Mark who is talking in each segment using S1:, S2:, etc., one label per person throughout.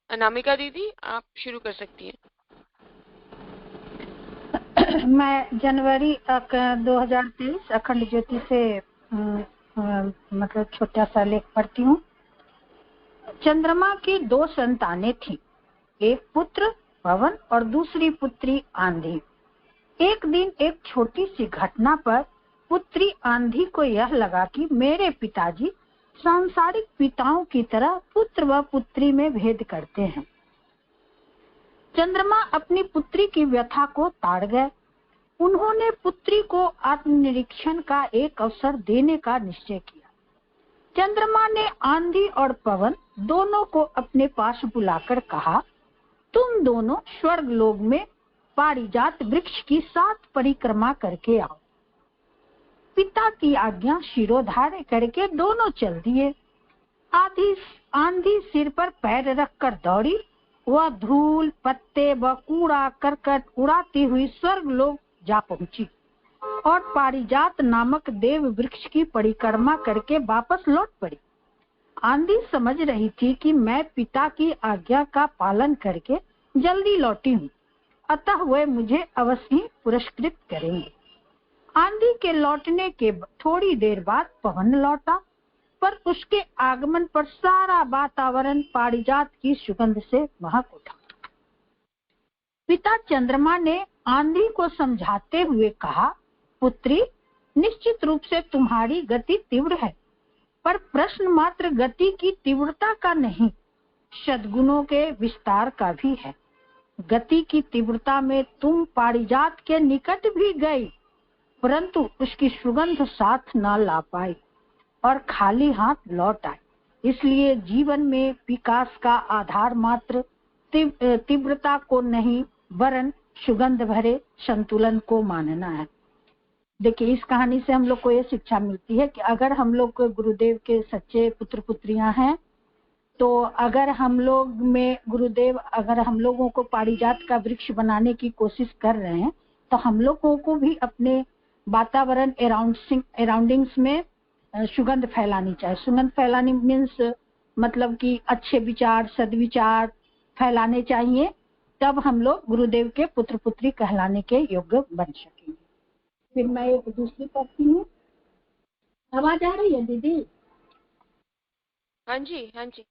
S1: अनामिका दीदी आप शुरू कर सकती हैं।
S2: मैं जनवरी 2023 अखंड ज्योति से मतलब छोटा सा लेख पढ़ती हूँ। चंद्रमा की 2 संतानें थी, एक पुत्र पवन और दूसरी पुत्री आंधी। एक दिन एक छोटी सी घटना पर पुत्री आंधी को यह लगा कि मेरे पिताजी सांसारिक पिताओं की तरह पुत्र व पुत्री में भेद करते हैं। चंद्रमा अपनी पुत्री की व्यथा को ताड़ गए। उन्होंने पुत्री को आत्मनिरीक्षण का एक अवसर देने का निश्चय किया। चंद्रमा ने आंधी और पवन दोनों को अपने पास बुलाकर कहा, तुम दोनों स्वर्ग लोक में पारिजात वृक्ष की 7 परिक्रमा करके आओ। पिता की आज्ञा शिरोधार्य करके दोनों चल दिए। आंधी सिर पर पैर रखकर दौड़ी। वह धूल पत्ते व कूड़ा करकट उड़ाती हुई स्वर्ग लोक जा पहुंची और पारिजात नामक देव वृक्ष की परिक्रमा करके वापस लौट पड़ी। आंधी समझ रही थी कि मैं पिता की आज्ञा का पालन करके जल्दी लौटी हूँ, अतः वे मुझे अवश्य ही पुरस्कृत करेंगे। आंधी के लौटने के थोड़ी देर बाद पवन लौटा, पर उसके आगमन पर सारा वातावरण पारिजात की सुगंध से महक उठा। पिता चंद्रमा ने आंधी को समझाते हुए कहा, पुत्री, निश्चित रूप से तुम्हारी गति तीव्र है, पर प्रश्न मात्र गति की तीव्रता का नहीं, सद्गुणों के विस्तार का भी है। गति की तीव्रता में तुम पारिजात के निकट भी गई, परंतु उसकी सुगंध साथ न ला पाई और खाली हाथ लौट आए। इसलिए जीवन में विकास का आधार मात्र तीव्रता को नहीं, वरन सुगंध भरे संतुलन को मानना है। देखिए, इस कहानी से हम लोग को ये शिक्षा मिलती है कि अगर हम लोग गुरुदेव के सच्चे पुत्र पुत्रियां हैं, तो अगर हम लोग में गुरुदेव अगर हम लोगों को पारिजात का वृक्ष बनाने की कोशिश कर रहे हैं, तो हम लोगों को भी अपने वातावरण अराउंडिंग्स में सुगंध फैलानी चाहिए। सुगंध फैलानी मीन्स मतलब कि अच्छे विचार, सद्विचार फैलाने चाहिए, तब हम लोग गुरुदेव के पुत्र पुत्री कहलाने के योग्य बन सकेंगे। फिर मैं एक दूसरी पढ़ती हूँ। आवाज आ रही है दीदी?
S1: हाँ जी, हाँ जी।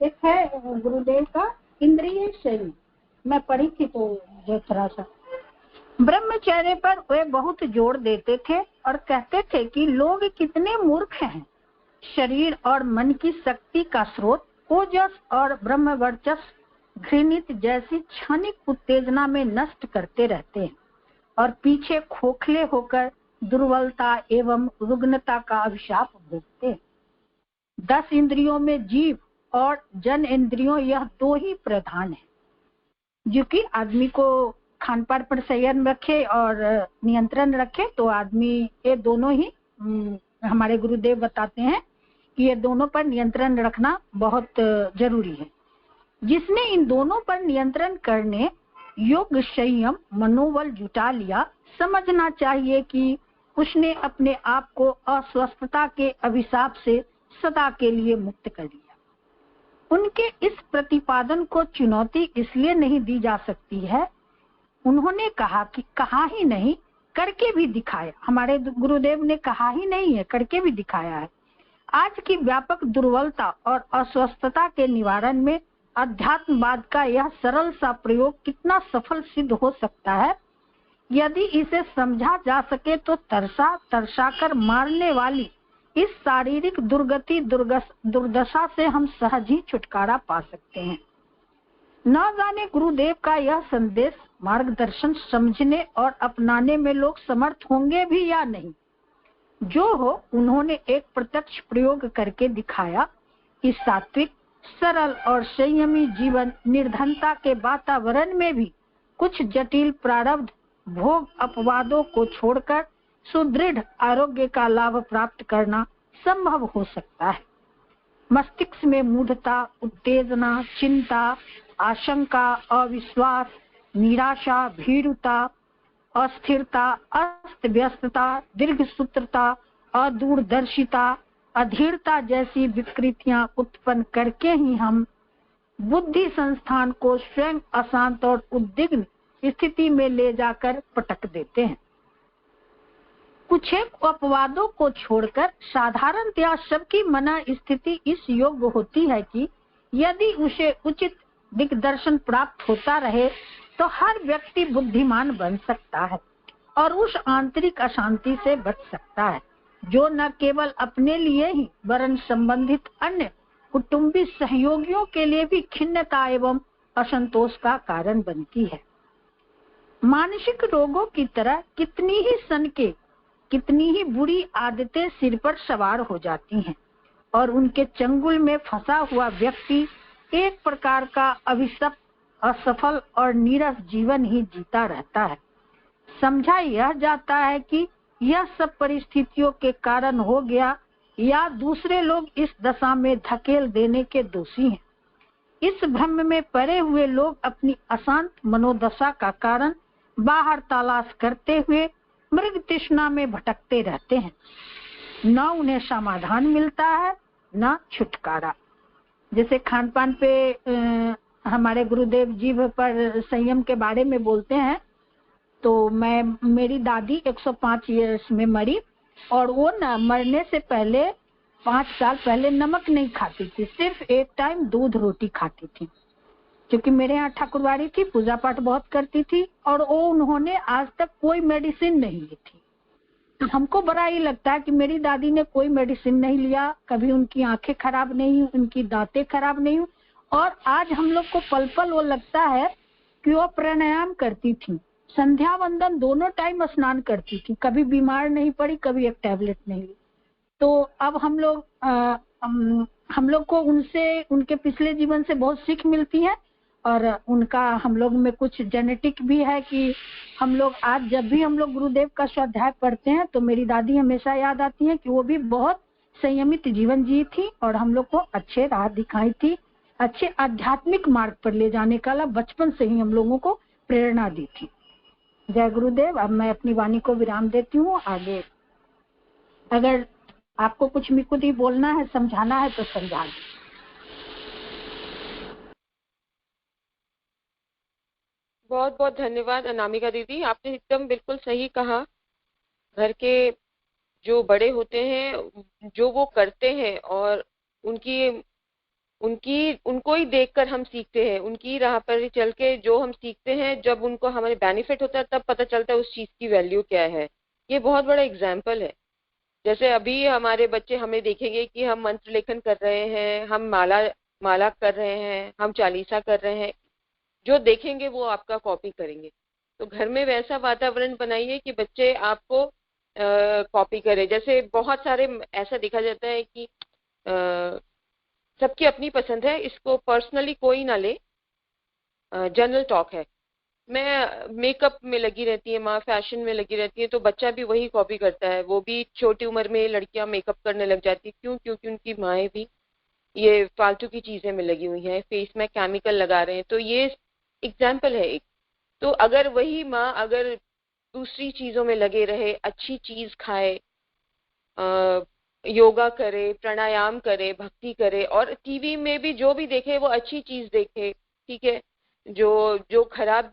S2: एक है गुरुदेव का इंद्रिय शैली, मैं पढ़ी थी तो जो थोड़ा सा। ब्रह्मचर्य पर वे बहुत जोर देते थे और कहते थे कि लोग कितने मूर्ख हैं। शरीर और मन की शक्ति का स्रोत ओजस और ब्रह्म वर्चस्व घृणित जैसी क्षणिक उत्तेजना में नष्ट करते रहते हैं और पीछे खोखले होकर दुर्बलता एवं रुग्णता का अभिशाप भोगते हैं। 10 इंद्रियों में जीव और जन इंद्रियों, यह 2 ही प्रधान है, जो कि आदमी को खान पान पर संयम रखे और नियंत्रण रखे, तो आदमी ये दोनों ही हमारे गुरुदेव बताते हैं कि ये दोनों पर नियंत्रण रखना बहुत जरूरी है। जिसने इन दोनों पर नियंत्रण करने योग्य संयम मनोबल जुटा लिया, समझना चाहिए कि उसने अपने आप को अस्वस्थता के अभिशाप से सदा के लिए मुक्त कर लिया। उनके इस प्रतिपादन को चुनौती इसलिए नहीं दी जा सकती है, उन्होंने कहा कि कहा ही नहीं करके भी दिखाया। हमारे गुरुदेव ने कहा ही नहीं है, करके भी दिखाया है। आज की व्यापक दुर्बलता और अस्वस्थता के निवारण में अध्यात्मवाद का यह सरल सा प्रयोग कितना सफल सिद्ध हो सकता है, यदि इसे समझा जा सके तो तरसा कर मारने वाली इस शारीरिक दुर्दशा से हम सहज ही छुटकारा पा सकते हैं। न जाने गुरुदेव का यह संदेश मार्गदर्शन समझने और अपनाने में लोग समर्थ होंगे भी या नहीं। जो हो, उन्होंने एक प्रत्यक्ष प्रयोग करके दिखाया कि सात्विक, सरल और संयमी जीवन निर्धनता के वातावरण में भी कुछ जटिल प्रारब्ध भोग अपवादों को छोड़कर सुदृढ़ आरोग्य का लाभ प्राप्त करना संभव हो सकता है। मस्तिष्क में मूढ़ता, उत्तेजना, चिंता, आशंका, अविश्वास, निराशा, भीरुता, अस्थिरता, अस्त व्यस्तता, दीर्घसूत्रता और दूरदर्शिता, अधीरता जैसी विकृतियां उत्पन्न करके ही हम बुद्धि संस्थान को स्वयं अशांत और उद्विग्न स्थिति में ले जाकर पटक देते हैं। कुछ एक अपवादों को छोड़कर साधारणतया सबकी मना स्थिति इस योग्य होती है कि यदि उसे उचित दिग्दर्शन प्राप्त होता रहे तो हर व्यक्ति बुद्धिमान बन सकता है और उस आंतरिक अशांति से बच सकता है जो न केवल अपने लिए ही वरन संबंधित अन्य कुटुंबी सहयोगियों के लिए भी खिन्नता एवं असंतोष का कारण बनती है। मानसिक रोगों की तरह कितनी ही सनके, कितनी ही बुरी आदतें सिर पर सवार हो जाती हैं और उनके चंगुल में फंसा हुआ व्यक्ति एक प्रकार का अभिशप्त, असफल और नीरस जीवन ही जीता रहता है। समझा यह जाता है कि यह सब परिस्थितियों के कारण हो गया या दूसरे लोग इस दशा में धकेल देने के दोषी हैं। इस भ्रम में पड़े हुए लोग अपनी अशांत मनोदशा का कारण बाहर तलाश करते हुए मृग तृष्णा में भटकते रहते हैं। न उन्हें समाधान मिलता है न छुटकारा। जैसे खान पान पे हमारे गुरुदेव जीभ पर संयम के बारे में बोलते हैं, तो मेरी दादी 105 ईयर्स में मरी और वो न मरने से पहले 5 साल पहले नमक नहीं खाती थी, सिर्फ एक टाइम दूध रोटी खाती थी। क्योंकि मेरे यहाँ ठाकुरवाड़ी थी, पूजा पाठ बहुत करती थी और वो उन्होंने आज तक कोई मेडिसिन नहीं ली थी। तो हमको बड़ा ही लगता है कि मेरी दादी ने कोई मेडिसिन नहीं लिया, कभी उनकी आंखें खराब नहीं हुई, उनकी दांतें खराब नहीं हुई। और आज हम लोग को पल पल वो लगता है कि वो प्राणायाम करती थी, संध्या वंदन दोनों टाइम स्नान करती थी, कभी बीमार नहीं पड़ी, कभी एक टैबलेट नहीं ली। तो अब हम लोग को उनसे, उनके पिछले जीवन से बहुत सीख मिलती है और उनका हम लोग में कुछ जेनेटिक भी है कि हम लोग आज जब भी हम लोग गुरुदेव का स्वाध्याय पढ़ते हैं तो मेरी दादी हमेशा याद आती है कि वो भी बहुत संयमित जीवन जी थी और हम लोग को अच्छे राह दिखाई थी, अच्छे आध्यात्मिक मार्ग पर ले जाने का बचपन से ही हम लोगों को प्रेरणा दी थी। जय गुरुदेव। अब मैं अपनी वाणी को विराम देती हूँ। आगे अगर आपको कुछ मिकुदी बोलना है, समझाना है तो समझा।
S1: बहुत बहुत धन्यवाद अनामिका दीदी, आपने एकदम बिल्कुल सही कहा। घर के जो बड़े होते हैं, जो वो करते हैं और उनको ही देखकर हम सीखते हैं, उनकी राह पर ही चल के जो हम सीखते हैं, जब उनको हमारे बेनिफिट होता है तब पता चलता है उस चीज की वैल्यू क्या है। ये बहुत बड़ा एग्जाम्पल है। जैसे अभी हमारे बच्चे हमें देखेंगे कि हम मंत्र लेखन कर रहे हैं, हम माला कर रहे हैं, हम चालीसा कर रहे हैं, जो देखेंगे वो आपका कॉपी करेंगे। तो घर में वैसा वातावरण बनाइए कि बच्चे आपको कॉपी करें। जैसे बहुत सारे ऐसा देखा जाता है कि सबकी अपनी पसंद है, इसको पर्सनली कोई ना ले, जनरल टॉक है। मैं मेकअप में लगी रहती है, माँ फैशन में लगी रहती है, तो बच्चा भी वही कॉपी करता है। वो भी छोटी उम्र में लड़कियां मेकअप करने लग जाती, क्यों? क्योंकि उनकी माएँ भी ये फालतू की चीजें में लगी हुई हैं, फेस में केमिकल लगा रहे हैं। तो ये एग्जाम्पल है एक। तो अगर वही माँ अगर दूसरी चीजों में लगे रहे, अच्छी चीज खाए, योगा करे, प्राणायाम करे, भक्ति करे और टीवी में भी जो भी देखे वो अच्छी चीज देखे, ठीक है, जो खराब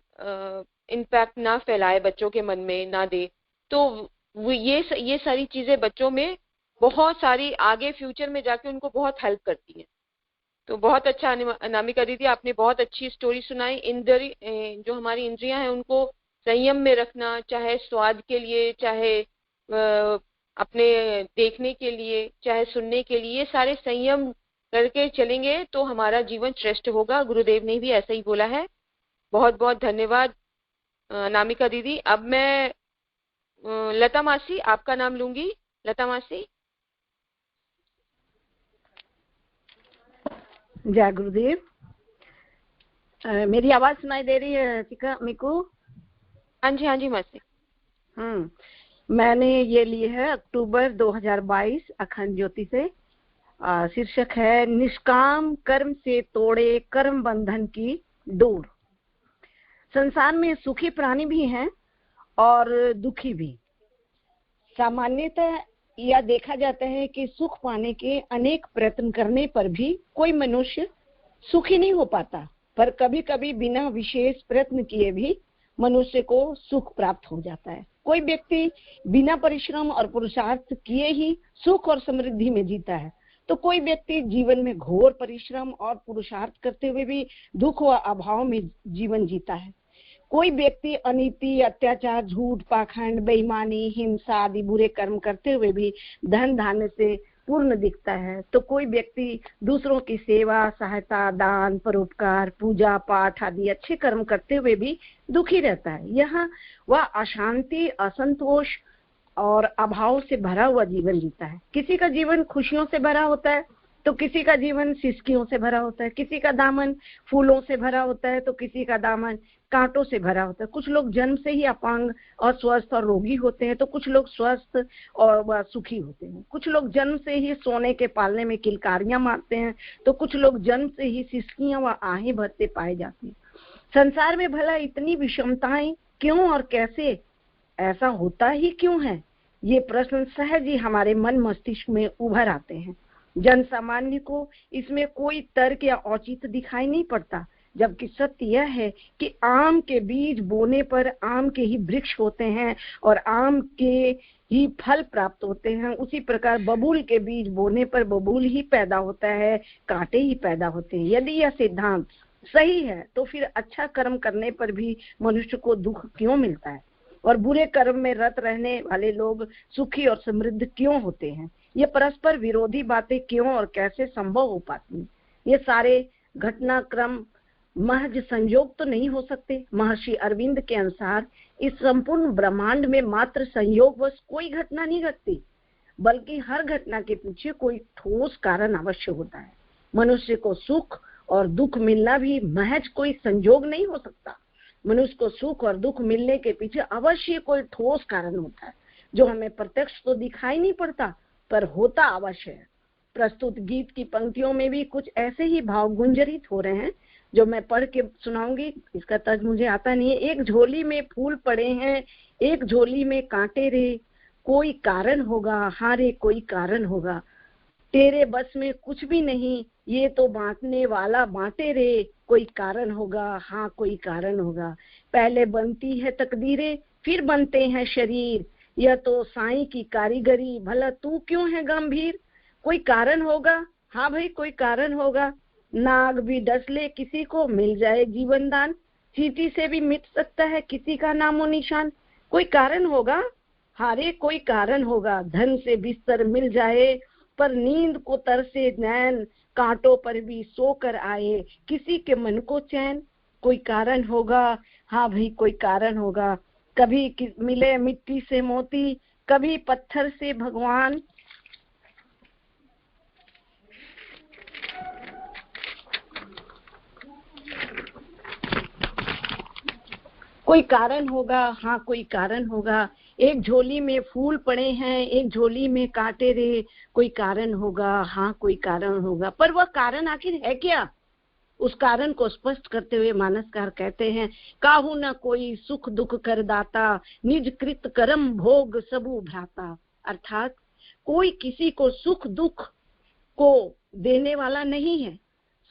S1: इम्पैक्ट ना फैलाए, बच्चों के मन में ना दे, तो वो ये सारी चीजें बच्चों में बहुत सारी आगे फ्यूचर में जाके उनको बहुत हेल्प करती है। तो बहुत अच्छा अनामिका दीदी, आपने बहुत अच्छी स्टोरी सुनाई। जो हमारी इंद्रियां हैं उनको संयम में रखना, चाहे स्वाद के लिए, चाहे अपने देखने के लिए, चाहे सुनने के लिए, ये सारे संयम करके चलेंगे तो हमारा जीवन श्रेष्ठ होगा। गुरुदेव ने भी ऐसा ही बोला है। बहुत बहुत धन्यवाद अनामिका दीदी। अब मैं लता मासी आपका नाम लूंगी। लता मासी।
S3: जय गुरुदेव। मेरी आवाज सुनाई दे रही है चिका मिकू?
S1: हाँ जी मासी।
S3: मैंने ये ली है अक्टूबर 2022 अखंड ज्योति से। शीर्षक है निष्काम कर्म से तोड़े कर्म बंधन की डोर। संसार में सुखी प्राणी भी हैं और दुखी भी। सामान्यतः यह देखा जाता है कि सुख पाने के अनेक प्रयत्न करने पर भी कोई मनुष्य सुखी नहीं हो पाता, पर कभी कभी बिना विशेष प्रयत्न किए भी मनुष्य को सुख प्राप्त हो जाता है। कोई व्यक्ति बिना परिश्रम और पुरुषार्थ किए ही सुख और समृद्धि में जीता है, तो कोई व्यक्ति जीवन में घोर परिश्रम और पुरुषार्थ करते हुए भी दुख व अभाव में जीवन जीता है। कोई व्यक्ति अनीति, अत्याचार, झूठ, पाखंड, बेईमानी, हिंसा आदि बुरे कर्म करते हुए भी धन धान्य से पूर्ण दिखता है, तो कोई व्यक्ति दूसरों की सेवा, सहायता, दान, परोपकार, पूजा पाठ आदि अच्छे कर्म करते हुए भी दुखी रहता है। यह वह अशांति, असंतोष और अभाव से भरा हुआ जीवन जीता है। किसी का जीवन खुशियों से भरा होता है तो किसी का जीवन सिसकियों से भरा होता है, किसी का दामन फूलों से भरा होता है तो किसी का दामन कांटों से भरा होता है। कुछ लोग जन्म से ही अपांग, अस्वस्थ और रोगी होते हैं, तो कुछ लोग स्वस्थ और सुखी होते हैं। कुछ लोग जन्म से ही सोने के पालने में किलकारियां मारते हैं, तो कुछ लोग जन्म से ही सिसकियां व आहें भरते पाए जाते हैं। संसार में भला इतनी विषमताएं क्यों और कैसे, ऐसा होता ही क्यों है? ये प्रश्न सहज ही हमारे मन मस्तिष्क में उभर आते हैं। जन सामान्य को इसमें कोई तर्क या औचित्य दिखाई नहीं पड़ता, जबकि सत्य यह है कि आम के बीज बोने पर आम के ही वृक्ष होते हैं और आम के ही फल प्राप्त होते हैं। उसी प्रकार बबूल के बीज बोने पर बबूल ही पैदा होता है, कांटे ही पैदा होते हैं। यदि यह सिद्धांत सही है तो फिर अच्छा कर्म करने पर भी मनुष्य को दुख क्यों मिलता है और बुरे कर्म में रत रहने वाले लोग सुखी और समृद्ध क्यों होते हैं? ये परस्पर विरोधी बातें क्यों और कैसे संभव हो पाती हैं? ये सारे घटनाक्रम महज संयोग तो नहीं हो सकते। महर्षि अरविंद के अनुसार इस संपूर्ण ब्रह्मांड में मात्र संयोगवश कोई घटना नहीं घटती, बल्कि हर घटना के पीछे कोई ठोस कारण अवश्य होता है। मनुष्य को सुख और दुख मिलना भी महज कोई संयोग नहीं हो सकता। मनुष्य को सुख और दुख मिलने के पीछे अवश्य कोई ठोस कारण होता है, जो हमें प्रत्यक्ष तो दिखाई नहीं पड़ता पर होता अवश्य है। प्रस्तुत गीत की पंक्तियों में भी कुछ ऐसे ही भाव गुंजरित हो रहे हैं जो मैं पढ़ के सुनाऊंगी। इसका तर्ज मुझे आता नहीं है। एक झोली में फूल पड़े हैं, एक झोली में कांटे रे, कोई कारण होगा, हाँ रे कोई कारण होगा, तेरे बस में कुछ भी नहीं, ये तो बांटने वाला बांटे रे, कोई कारण होगा, हाँ कोई कारण होगा। पहले बनती है तकदीरें, फिर बनते हैं शरीर, यह तो साईं की कारीगरी, भला तू क्यों है गंभीर? कोई कारण होगा, हाँ भाई कोई कारण होगा। नाग भी डस ले किसी को, मिल जाए जीवन दान, चींटी से भी मिट सकता है किसी का नामो निशान। कोई कारण होगा, हारे कोई कारण होगा। धन से बिस्तर मिल जाए पर नींद को तरसे नैन, कांटों पर भी सोकर आए किसी के मन को चैन। कोई कारण होगा, हाँ भाई कोई कारण होगा। कभी मिले मिट्टी से मोती, कभी पत्थर से भगवान। कोई कारण होगा, हाँ कोई कारण होगा। एक झोली में फूल पड़े हैं, एक झोली में कांटे रे, कोई कारण होगा, हाँ कोई कारण होगा। पर वह कारण आखिर है क्या? उस कारण को स्पष्ट करते हुए मानसकार कहते हैं, काहू न कोई सुख दुख कर दाता, निज कृत कर्म भोग सबू भ्राता। अर्थात कोई किसी को सुख दुख को देने वाला नहीं है,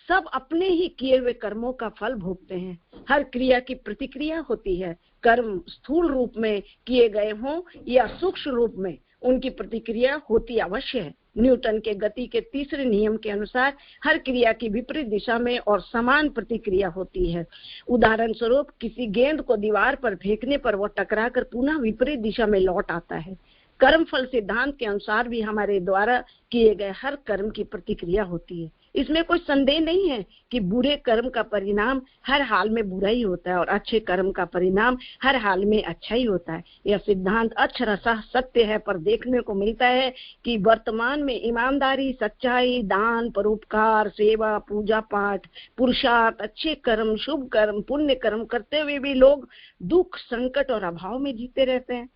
S3: सब अपने ही किए हुए कर्मों का फल भोगते हैं। हर क्रिया की प्रतिक्रिया होती है। कर्म स्थूल रूप में किए गए हों या सूक्ष्म रूप में, उनकी प्रतिक्रिया होती अवश्य है। न्यूटन के गति के तीसरे नियम के अनुसार हर क्रिया की विपरीत दिशा में और समान प्रतिक्रिया होती है। उदाहरण स्वरूप किसी गेंद को दीवार पर फेंकने पर वह टकराकर पुनः विपरीत दिशा में लौट आता है। कर्म फल सिद्धांत के अनुसार भी हमारे द्वारा किए गए हर कर्म की प्रतिक्रिया होती है। इसमें कोई संदेह नहीं है कि बुरे कर्म का परिणाम हर हाल में बुरा ही होता है और अच्छे कर्म का परिणाम हर हाल में अच्छा ही होता है। यह सिद्धांत अक्षरशः सत्य है, पर देखने को मिलता है कि वर्तमान में ईमानदारी, सच्चाई, दान, परोपकार, सेवा, पूजा पाठ, पुरुषार्थ, अच्छे कर्म, शुभ कर्म, पुण्य कर्म करते हुए भी लोग दुख, संकट और अभाव में जीते रहते हैं।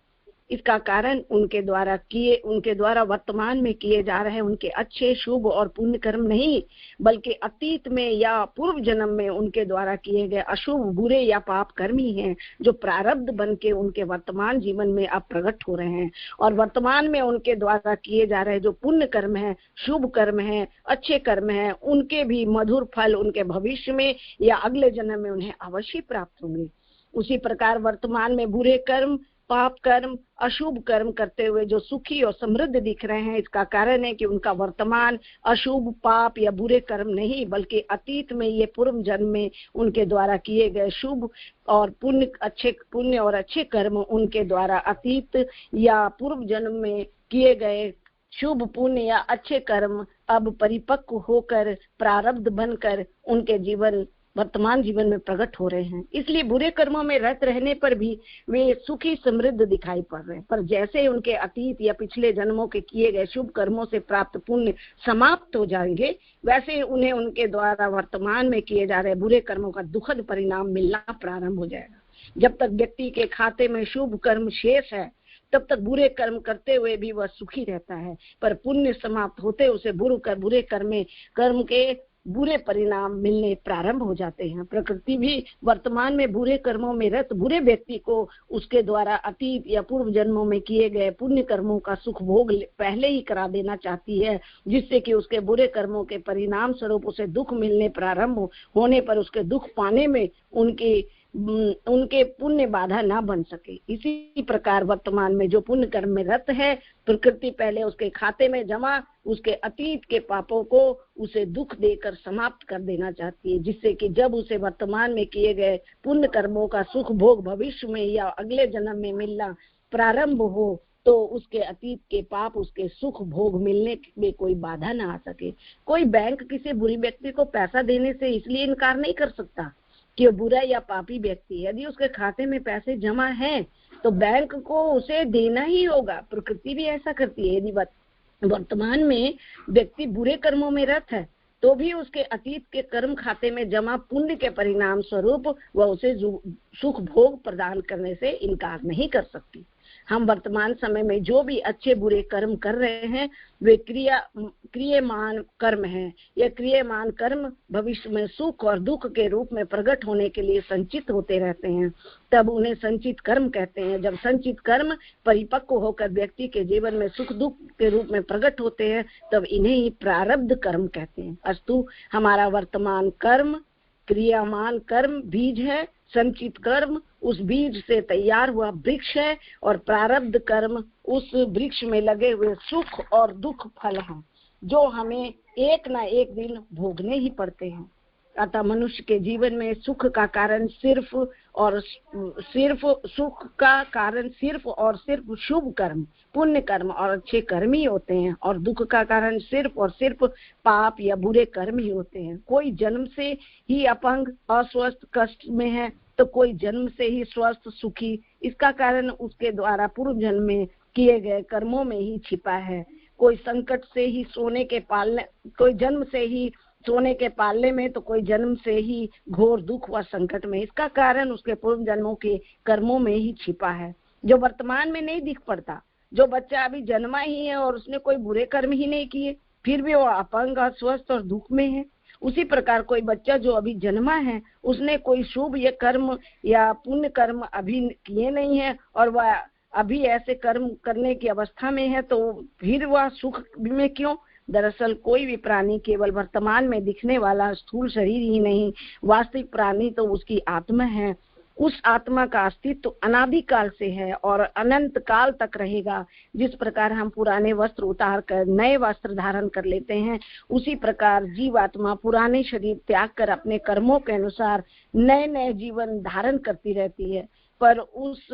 S3: इसका कारण उनके द्वारा वर्तमान में किए जा रहे उनके अच्छे, शुभ और पुण्य कर्म नहीं, बल्कि अतीत में या पूर्व जन्म में उनके द्वारा किए गए अशुभ, बुरे या पाप कर्म ही हैं, जो प्रारब्ध बन के उनके वर्तमान जीवन में अब प्रकट हो रहे हैं। और वर्तमान में उनके द्वारा किए जा रहे जो पुण्य कर्म है, शुभ कर्म है, अच्छे कर्म है, उनके भी मधुर फल उनके भविष्य में या अगले जन्म में उन्हें अवश्य प्राप्त होंगे। उसी प्रकार वर्तमान में बुरे कर्म, पाप कर्म, अशुभ कर्म करते हुए जो सुखी और समृद्ध दिख रहे हैं, इसका कारण है कि उनका वर्तमान अशुभ, पाप या बुरे कर्म नहीं, बल्कि अतीत में ये पूर्व जन्म में उनके द्वारा किए गए शुभ और पुण्य और अच्छे कर्म उनके द्वारा अतीत या पूर्व जन्म में किए गए शुभ, पुण्य या अच्छे कर्म अब परिपक्व होकर प्रारब्ध बनकर उनके वर्तमान जीवन में प्रकट हो रहे हैं। इसलिए बुरे कर्मों में रत रहने पर भी वे सुखी समृद्ध दिखाई पड़ रहे हैं, पर जैसे उनके अतीत या पिछले जन्मों के किए गए शुभ कर्मों से प्राप्त पुण्य समाप्त हो जाएंगे, वैसे उन्हें उनके द्वारा वर्तमान में किए जा रहे बुरे कर्मों का दुखद परिणाम मिलना प्रारंभ हो जाएगा। जब तक व्यक्ति के खाते में शुभ कर्म शेष है, तब तक बुरे कर्म करते हुए भी वह सुखी रहता है, पर पुण्य समाप्त होते उसे बुरे कर्म के बुरे परिणाम मिलने प्रारंभ हो जाते हैं। प्रकृति भी वर्तमान में बुरे कर्मों में रत बुरे व्यक्ति को उसके द्वारा अतीत या पूर्व जन्मों में किए गए पुण्य कर्मों का सुख भोग पहले ही करा देना चाहती है, जिससे कि उसके बुरे कर्मों के परिणाम स्वरूप उसे दुख मिलने प्रारंभ होने पर उसके दुख पाने में उनके पुण्य बाधा ना बन सके। इसी प्रकार वर्तमान में जो पुण्य कर्म में रत है, प्रकृति पहले उसके खाते में जमा उसके अतीत के पापों को उसे दुख देकर समाप्त कर देना चाहती है, जिससे कि जब उसे वर्तमान में किए गए पुण्य कर्मों का सुख भोग भविष्य में या अगले जन्म में मिलना प्रारंभ हो, तो उसके अतीत के पाप उसके सुख भोग मिलने में कोई बाधा ना आ सके। कोई बैंक किसी बुरी व्यक्ति को पैसा देने से इसलिए इनकार नहीं कर सकता कि वो बुरा या पापी व्यक्ति है। यदि उसके खाते में पैसे जमा हैं तो बैंक को उसे देना ही होगा। प्रकृति भी ऐसा करती है। यदि वर्तमान में व्यक्ति बुरे कर्मों में रत है तो भी उसके अतीत के कर्म खाते में जमा पुण्य के परिणाम स्वरूप वह उसे सुख भोग प्रदान करने से इनकार नहीं कर सकती। हम वर्तमान समय में जो भी अच्छे बुरे कर्म कर रहे हैं वे क्रियमान कर्म हैं। यह क्रियमान कर्म भविष्य में सुख और दुख के रूप में प्रकट होने के लिए संचित होते रहते हैं, तब उन्हें संचित कर्म कहते हैं। जब संचित कर्म परिपक्व होकर व्यक्ति के जीवन में सुख दुख के रूप में प्रकट होते हैं, तब इन्हें ही प्रारब्ध कर्म कहते हैं। अस्तु हमारा वर्तमान कर्म क्रियामान कर्म बीज है, संचित कर्म उस बीज से तैयार हुआ वृक्ष है और प्रारब्ध कर्म उस वृक्ष में लगे हुए सुख और दुख फल हैं, जो हमें एक ना एक दिन भोगने ही पड़ते हैं। अतः मनुष्य के जीवन में सुख का कारण सिर्फ और सिर्फ शुभ कर्म, पुण्य कर्म और अच्छे कर्म ही होते हैं, और दुख का कारण सिर्फ और सिर्फ पाप या बुरे कर्म ही होते हैं। कोई जन्म से ही अपंग, अस्वस्थ, कष्ट में है तो कोई जन्म से ही स्वस्थ, सुखी। इसका कारण उसके द्वारा पूर्व जन्म में किए गए कर्मों में ही छिपा है। कोई संकट से ही कोई जन्म से ही सोने के पालने में तो कोई जन्म से ही घोर दुख व संकट में। इसका कारण उसके पूर्व जन्मों के कर्मों में ही छिपा है, जो वर्तमान में नहीं दिख पड़ता। जो बच्चा अभी जन्मा ही है और उसने कोई बुरे कर्म ही नहीं किए, फिर भी वो अपंग, अस्वस्थ और दुख में है। उसी प्रकार कोई बच्चा जो अभी जन्मा है, उसने कोई शुभ या कर्म या पुण्य कर्म अभी किए नहीं है और वह अभी ऐसे कर्म करने की अवस्था में है, तो फिर वह सुख में क्यों? दरअसल कोई भी प्राणी केवल वर्तमान में दिखने वाला स्थूल शरीर ही नहीं, वास्तविक प्राणी तो उसकी आत्मा है। उस आत्मा का अस्तित्व अनादिकाल से है और अनंत काल तक रहेगा। जिस प्रकार हम पुराने वस्त्र उतार कर नए वस्त्र धारण कर लेते हैं, उसी प्रकार जीवात्मा पुराने शरीर त्याग कर अपने कर्मों के अनुसार नए नए जीवन धारण करती रहती है। पर उस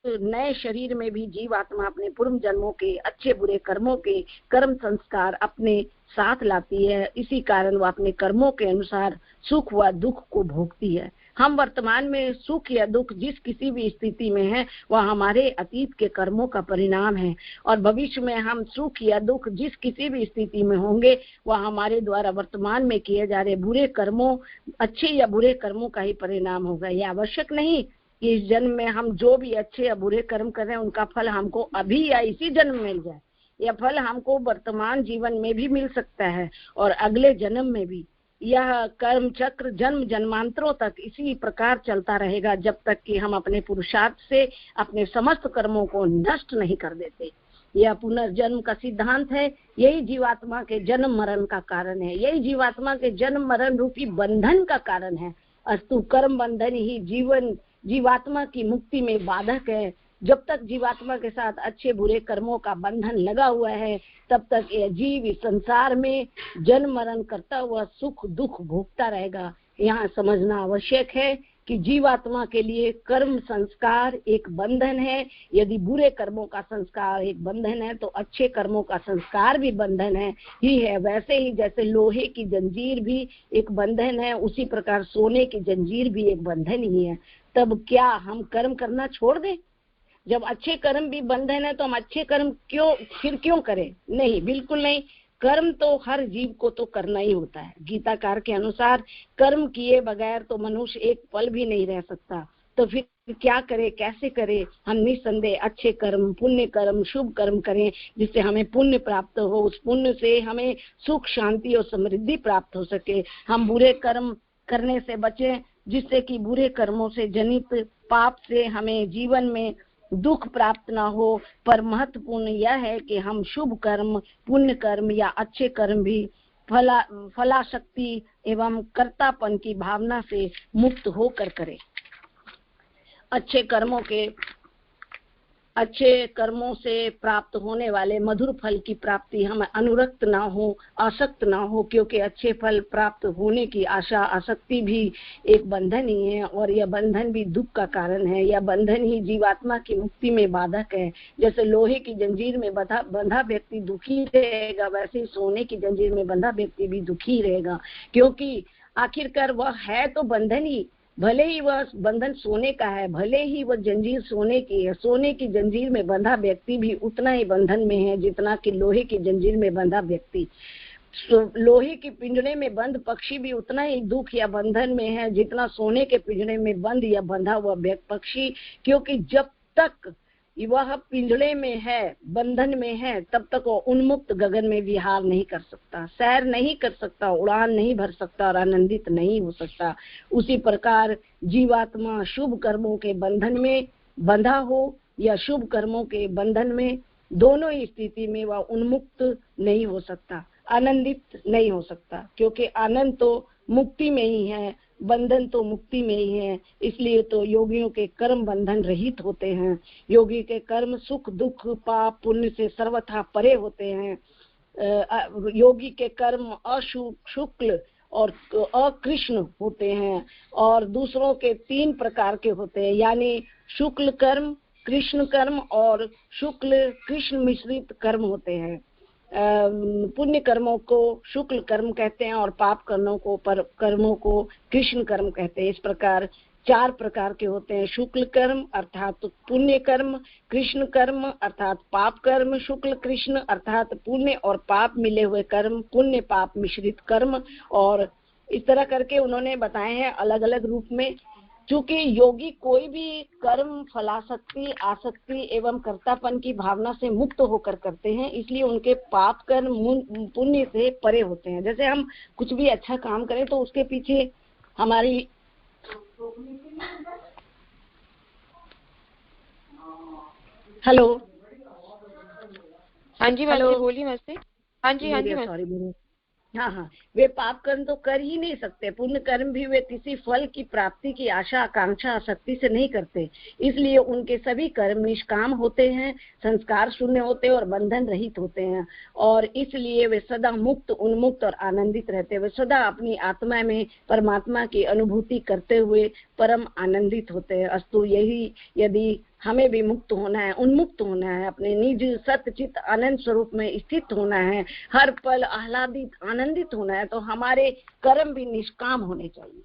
S3: नए शरीर में भी जीवात्मा अपने पूर्व जन्मों के अच्छे बुरे कर्मों के कर्म संस्कार अपने साथ लाती है। इसी कारण वह अपने कर्मों के अनुसार सुख व दुख को भोगती है। हम वर्तमान में सुख या दुख जिस किसी भी स्थिति में है, वह हमारे अतीत के कर्मों का परिणाम है, और भविष्य में हम सुख या दुख जिस किसी भी स्थिति में होंगे, वह हमारे द्वारा वर्तमान में किए जा रहे बुरे कर्मों, अच्छे या बुरे कर्मों का ही परिणाम होगा। यह आवश्यक नहीं कि इस जन्म में हम जो भी अच्छे या बुरे कर्म कर रहे हैं उनका फल हमको अभी या इसी जन्म में मिल जाए। यह फल हमको वर्तमान जीवन में भी मिल सकता है और अगले जन्म में भी। यह कर्म चक्र जन्म जन्मांतरों तक इसी प्रकार चलता रहेगा जब तक कि हम अपने पुरुषार्थ से अपने समस्त कर्मों को नष्ट नहीं कर देते। यह पुनर्जन्म का सिद्धांत है। यही जीवात्मा के जन्म मरण का कारण है। यही जीवात्मा के जन्म मरण रूपी बंधन का कारण है। अस्तु कर्म बंधन ही जीवात्मा की मुक्ति में बाधक है। जब तक जीवात्मा के साथ अच्छे बुरे कर्मों का बंधन लगा हुआ है तब तक यह जीव इस संसार में जन्म मरण करता हुआ सुख दुख भोगता रहेगा। यहाँ समझना आवश्यक है कि जीवात्मा के लिए कर्म संस्कार एक बंधन है। यदि बुरे कर्मों का संस्कार एक बंधन है तो अच्छे कर्मों का संस्कार भी बंधन ही है। वैसे ही जैसे लोहे की जंजीर भी एक बंधन है, उसी प्रकार सोने की जंजीर भी एक बंधन ही है। तब क्या हम कर्म करना छोड़ दें? जब अच्छे कर्म भी बंधन है तो हम अच्छे कर्म क्यों करें? नहीं, बिल्कुल नहीं। कर्म तो हर जीव को तो करना ही होता है। गीताकार के अनुसार कर्म किए बगैर तो मनुष्य एक पल भी नहीं रह सकता। तो फिर क्या करे, कैसे करे? हम निस्संदेह अच्छे कर्म, पुण्य कर्म, शुभ कर्म करें जिससे हमें पुण्य प्राप्त हो। उस पुण्य से हमें सुख शांति और समृद्धि प्राप्त हो सके। हम बुरे कर्म करने से बचें जिससे कि बुरे कर्मों से जनित पाप से हमें जीवन में दुख प्राप्त ना हो। पर महत्वपूर्ण यह है कि हम शुभ कर्म, पुण्य कर्म या अच्छे कर्म भी फलाशक्ति एवं कर्तापन की भावना से मुक्त होकर करें। अच्छे कर्मों से प्राप्त होने वाले मधुर फल की प्राप्ति हम अनुरक्त ना हो, आसक्त ना हो, क्योंकि अच्छे फल प्राप्त होने की आशा आसक्ति भी एक बंधन ही है और यह बंधन भी दुख का कारण है। यह बंधन ही जीवात्मा की मुक्ति में बाधक है। जैसे लोहे की जंजीर में बंधा व्यक्ति दुखी रहेगा, वैसे ही सोने की जंजीर में बंधा व्यक्ति भी दुखी रहेगा, क्योंकि आखिरकार वह है तो बंधन ही। भले ही वह बंधन सोने का है, भले ही वह जंजीर सोने की है, सोने की जंजीर में बंधा व्यक्ति भी उतना ही बंधन में है जितना कि लोहे की जंजीर में बंधा व्यक्ति। लोहे की पिंजरे में बंद पक्षी भी उतना ही दुख या बंधन में है जितना सोने के पिंजरे में बंद या बंधा हुआ पक्षी, क्योंकि जब तक वह पिंजरे में है, बंधन में है, तब तक वो उन्मुक्त गगन में विहार नहीं कर सकता, सैर नहीं कर सकता, उड़ान नहीं भर सकता और आनंदित नहीं हो सकता। उसी प्रकार जीवात्मा शुभ कर्मों के बंधन में बंधा हो या शुभ कर्मों के बंधन में, दोनों ही स्थिति में वह उन्मुक्त नहीं हो सकता, आनंदित नहीं हो सकता, क्योंकि आनंद तो मुक्ति में ही है, बंधन तो मुक्ति में ही है। इसलिए तो योगियों के कर्म बंधन रहित होते हैं। योगी के कर्म सुख दुख पाप पुण्य से सर्वथा परे होते हैं। योगी के कर्म शुक्ल और अकृष्ण होते हैं और दूसरों के 3 प्रकार के होते हैं, यानी शुक्ल कर्म, कृष्ण कर्म और शुक्ल कृष्ण मिश्रित कर्म होते हैं। पुण्य कर्मों को शुक्ल कर्म कहते हैं और पाप कर्मों को कृष्ण कर्म कहते हैं। इस प्रकार 4 प्रकार के होते हैं। शुक्ल कर्म अर्थात पुण्य कर्म, कृष्ण कर्म अर्थात पाप कर्म, शुक्ल कृष्ण अर्थात पुण्य और पाप मिले हुए कर्म, पुण्य पाप मिश्रित कर्म। और इस तरह करके उन्होंने बताए हैं अलग अलग रूप में। चूंकि योगी कोई भी कर्म फलाशक्ति आसक्ति एवं कर्तापन की भावना से मुक्त होकर करते हैं, इसलिए उनके पाप कर्म पुण्य से परे होते हैं। जैसे हम कुछ भी अच्छा काम करें तो उसके पीछे हमारी हेलो
S1: हाँ जी मासी, बोलिए मासी। हाँ जी
S3: सॉरी, हाँ, वे पाप कर्म तो कर ही नहीं सकते। पुण्य कर्म भी वे किसी फल की प्राप्ति की आशा आकांक्षा आसक्ति से नहीं करते, इसलिए उनके सभी कर्म निष्काम होते हैं, संस्कार शून्य होते हैं और बंधन रहित होते हैं, और इसलिए वे सदा मुक्त उन्मुक्त और आनंदित रहते हैं। वे सदा अपनी आत्मा में परमात्मा की अनुभूति करते हुए परम आनंदित होते हैं। अस्तु यही यदि हमें भी मुक्त होना है, उन्मुक्त होना है, अपने निज सत्चित आनंद स्वरूप में स्थित होना है, हर पल आह्लादित आनंदित होना है, तो हमारे कर्म भी निष्काम होने चाहिए।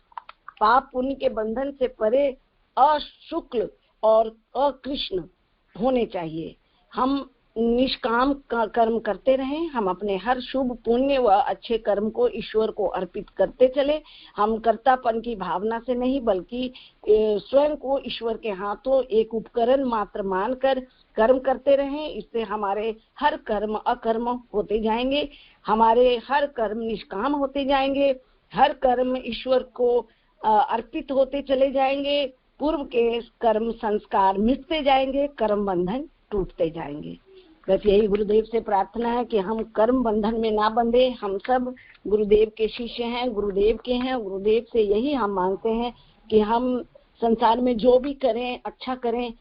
S3: पाप पुण्य के बंधन से परे अशुक्ल और अकृष्ण होने चाहिए। हम निष्काम कर्म करते रहें। हम अपने हर शुभ पुण्य व अच्छे कर्म को ईश्वर को अर्पित करते चले। हम कर्तापन की भावना से नहीं, बल्कि स्वयं को ईश्वर के हाथों एक उपकरण मात्र मानकर कर्म करते रहें। इससे हमारे हर कर्म अकर्म होते जाएंगे, हमारे हर कर्म निष्काम होते जाएंगे, हर कर्म ईश्वर को अर्पित होते चले जाएंगे। पूर्व के कर्म संस्कार मिटते जाएंगे, कर्म बंधन टूटते जाएंगे। बस यही गुरुदेव से प्रार्थना है कि हम कर्म बंधन में ना बंधे। हम सब गुरुदेव के शिष्य हैं, गुरुदेव के हैं। गुरुदेव से यही हम मांगते हैं कि हम संसार में जो भी करें अच्छा करें,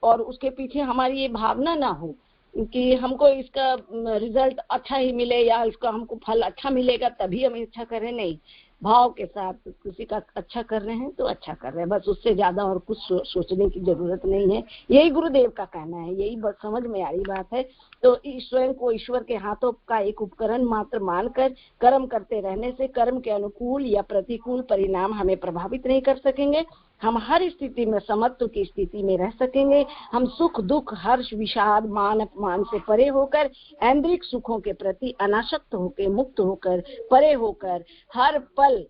S3: और उसके पीछे हमारी ये भावना ना हो कि हमको इसका रिजल्ट अच्छा ही मिले या इसका हमको फल अच्छा मिलेगा तभी हम अच्छा करें। नहीं, भाव के साथ किसी का अच्छा कर रहे हैं तो अच्छा कर रहे हैं, बस उससे ज्यादा और कुछ सोचने की जरूरत नहीं है। यही गुरुदेव का कहना है, यही बस समझ में आई बात है। तो स्वयं को ईश्वर के हाथों का एक उपकरण मात्र मानकर कर्म करते रहने से कर्म के अनुकूल या प्रतिकूल परिणाम हमें प्रभावित नहीं कर सकेंगे। हम हर स्थिति में समत्व की स्थिति में रह सकेंगे। हम सुख दुख हर्ष विषाद मान अपमान से परे होकर ऐन्द्रिक सुखों के प्रति अनासक्त होकर मुक्त होकर परे होकर हर पल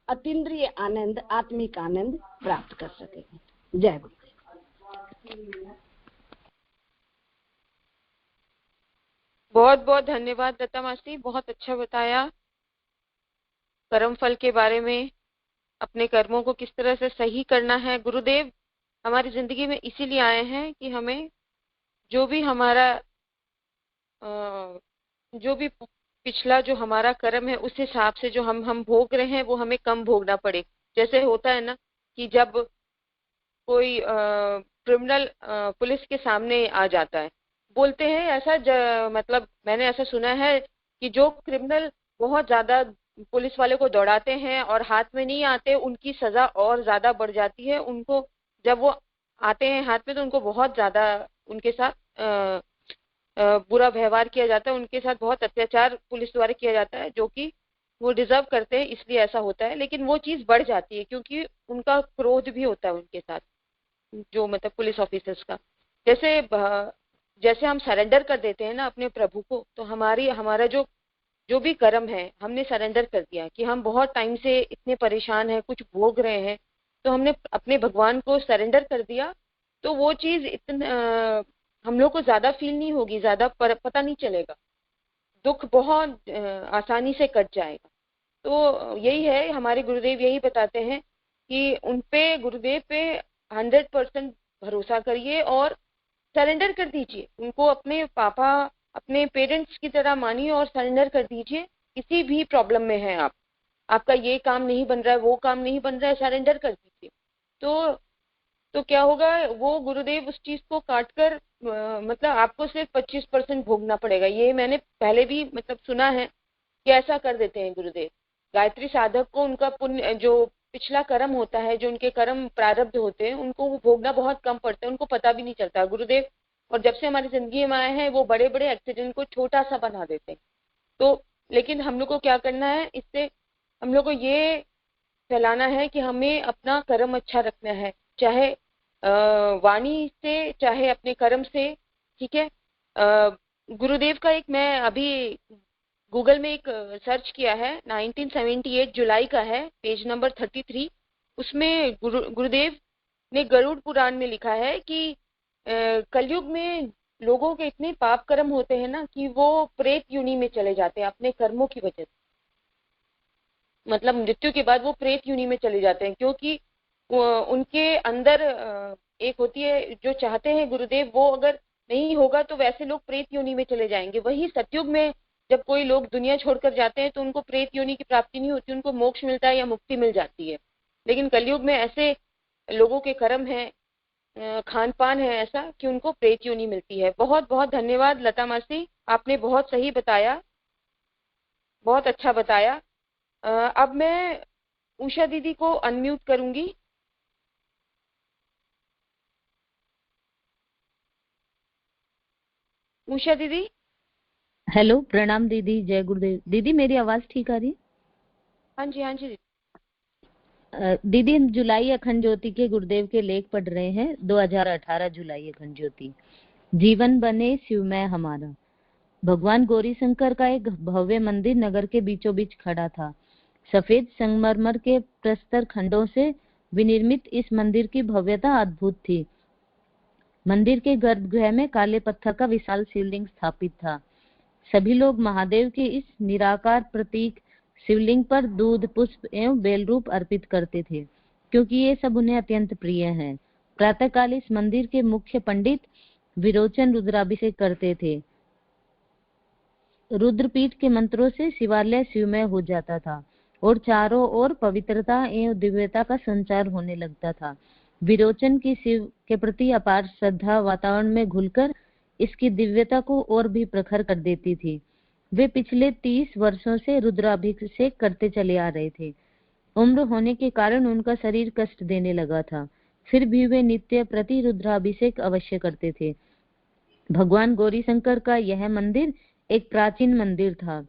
S3: अतीन्द्रिय आनंद आत्मिक आनंद प्राप्त कर सकेंगे। जय गुरु।
S1: बहुत बहुत धन्यवाद लता मासी, बहुत अच्छा बताया कर्म फल के बारे में, अपने कर्मों को किस तरह से सही करना है। गुरुदेव हमारी जिंदगी में इसीलिए आए हैं कि हमें जो भी हमारा जो भी पिछला जो हमारा कर्म है उस हिसाब से जो हम भोग रहे हैं वो हमें कम भोगना पड़े। जैसे होता है ना कि जब कोई क्रिमिनल पुलिस के सामने आ जाता है, बोलते हैं ऐसा मतलब मैंने ऐसा सुना है कि जो क्रिमिनल बहुत ज्यादा पुलिस वाले को दौड़ाते हैं और हाथ में नहीं आते, उनकी सजा और ज्यादा बढ़ जाती है। उनको जब वो आते हैं हाथ में तो उनको बहुत ज्यादा उनके साथ बुरा व्यवहार किया जाता है, उनके साथ बहुत अत्याचार पुलिस द्वारा किया जाता है, जो कि वो डिजर्व करते हैं, इसलिए ऐसा होता है। लेकिन वो चीज बढ़ जाती है क्योंकि उनका क्रोध भी होता है उनके साथ, जो मतलब पुलिस ऑफिसर्स का। जैसे हम सरेंडर कर देते हैं ना अपने प्रभु को, तो हमारा जो भी कर्म है हमने सरेंडर कर दिया कि हम बहुत टाइम से इतने परेशान हैं, कुछ भोग रहे हैं, तो हमने अपने भगवान को सरेंडर कर दिया, तो वो चीज हम लोग को ज्यादा फील नहीं होगी, ज्यादा पता नहीं चलेगा, दुख बहुत आसानी से कट जाएगा। तो यही है, हमारे गुरुदेव यही बताते हैं कि उनपे गुरुदेव पे 100% भरोसा करिए और सरेंडर कर दीजिए उनको। अपने पापा अपने पेरेंट्स की तरह मानिए और सरेंडर कर दीजिए। किसी भी प्रॉब्लम में है आप, आपका ये काम नहीं बन रहा है, वो काम नहीं बन रहा है, सरेंडर कर दीजिए। तो क्या होगा, वो गुरुदेव उस चीज को काट कर मतलब आपको सिर्फ 25% भोगना पड़ेगा। ये मैंने पहले भी मतलब सुना है कि ऐसा कर देते हैं गुरुदेव। गायत्री साधक को उनका पुण्य जो पिछला कर्म होता है, जो उनके कर्म प्रारब्ध होते हैं, उनको वो भोगना बहुत कम पड़ता है, उनको पता भी नहीं चलता गुरुदेव। और जब से हमारी जिंदगी में आए हैं वो बड़े बड़े एक्सीडेंट को छोटा सा बना देते हैं। तो लेकिन हम लोग को क्या करना है, इससे हम लोग को ये फैलाना है कि हमें अपना कर्म अच्छा रखना है, चाहे वाणी से चाहे अपने कर्म से, ठीक है। गुरुदेव का एक मैं अभी गूगल में एक सर्च किया है, 1978 जुलाई का है, पेज नंबर 33। उसमें गुरुदेव ने गरुड़ पुराण में लिखा है कि कलयुग में लोगों के इतने पाप कर्म होते हैं ना कि वो प्रेत योनि में चले जाते हैं अपने कर्मों की वजह से। मतलब मृत्यु के बाद वो प्रेत योनि में चले जाते हैं, क्योंकि उनके अंदर एक होती है जो चाहते हैं गुरुदेव, वो अगर नहीं होगा तो वैसे लोग प्रेत योनि में चले जाएंगे। वही सतयुग में जब कोई लोग दुनिया छोड़कर जाते हैं तो उनको प्रेत योनि की प्राप्ति नहीं होती, उनको मोक्ष मिलता है या मुक्ति मिल जाती है। लेकिन कलयुग में ऐसे लोगों के कर्म है, खान पान है ऐसा कि उनको प्रेत योनि मिलती है। बहुत बहुत धन्यवाद लता मासी, आपने बहुत सही बताया, बहुत अच्छा बताया। अब मैं उषा दीदी को अनम्यूट करूंगी। उषा दीदी।
S4: हेलो, प्रणाम दीदी, जय गुरुदेव। दीदी मेरी आवाज ठीक आ रही है?
S1: हाँ जी, हाँ जी
S4: दीदी। जुलाई अखंड ज्योति के गुरुदेव के लेख पढ़ रहे हैं, 2018 जुलाई अखंड ज्योति। जीवन बने शिवमय हमारा। भगवान गौरीशंकर का एक भव्य मंदिर नगर के बीचों बीच खड़ा था। सफेद संगमरमर के प्रस्तर खंडों से विनिर्मित इस मंदिर की भव्यता अद्भुत थी। मंदिर के गर्भगृह में काले पत्थर का विशाल शिवलिंग स्थापित था। सभी लोग महादेव के इस निराकार प्रतीक शिवलिंग पर दूध, पुष्प एवं बेल रूप अर्पित करते थे, क्योंकि ये सब उन्हें अत्यंत प्रिय हैं। प्रातःकाल इस मंदिर के मुख्य पंडित विरोचन रुद्राभिषेक करते थे। रुद्रपीठ के मंत्रों से शिवालय शिवमय हो जाता था और चारों ओर पवित्रता एवं दिव्यता का संचार होने लगता था। विरोचन की शिव के प्रति अपार श्रद्धा वातावरण में घुलकर इसकी दिव्यता को और भी प्रखर कर देती थी। वे पिछले 30 वर्षों से रुद्राभिषेक करते चले आ रहे थे। उम्र होने के कारण उनका शरीर कष्ट देने लगा था, फिर भी वे नित्य प्रति रुद्राभिषेक अवश्य करते थे। भगवान गौरीशंकर का यह मंदिर एक प्राचीन मंदिर था।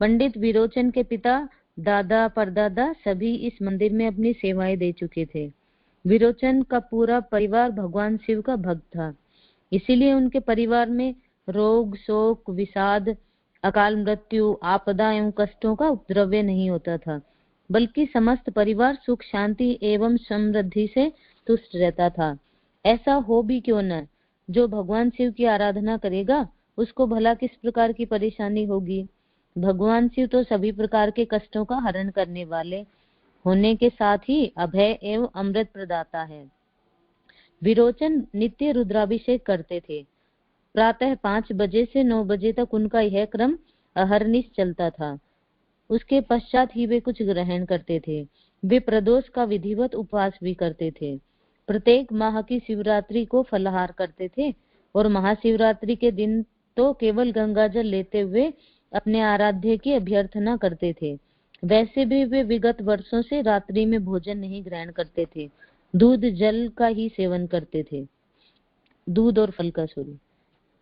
S4: पंडित विरोचन के पिता, दादा, परदादा सभी इस मंदिर में अपनी सेवाएं दे चुके थे। विरोचन का पूरा परिवार भगवान शिव का भक्त था, इसीलिए उनके परिवार में रोग, शोक, विषाद, अकाल मृत्यु, आपदा एवं कष्टों का उपद्रव नहीं होता था, बल्कि समस्त परिवार सुख, शांति एवं समृद्धि से तुष्ट रहता था। ऐसा हो भी क्यों न, जो भगवान शिव की आराधना करेगा उसको भला किस प्रकार की परेशानी होगी। भगवान शिव तो सभी प्रकार के कष्टों का हरण करने वाले होने के साथ ही अभय एवं अमृत प्रदाता है। विरोचन नित्य रुद्राभिषेक करते थे। प्रातः 5 बजे से 9 बजे तक उनका यह क्रम अहर्निश चलता था। उसके पश्चात ही वे कुछ ग्रहण करते थे। वे प्रदोष का विधिवत उपवास भी करते थे। प्रत्येक माह की शिवरात्रि को फलाहार करते थे और महाशिवरात्रि के दिन तो केवल गंगा जल लेते हुए अपने आराध्य की अभ्यर्थना करते थे। वैसे भी वे विगत वर्षों से रात्रि में भोजन नहीं ग्रहण करते थे, दूध जल का ही सेवन करते थे, दूध और फल का।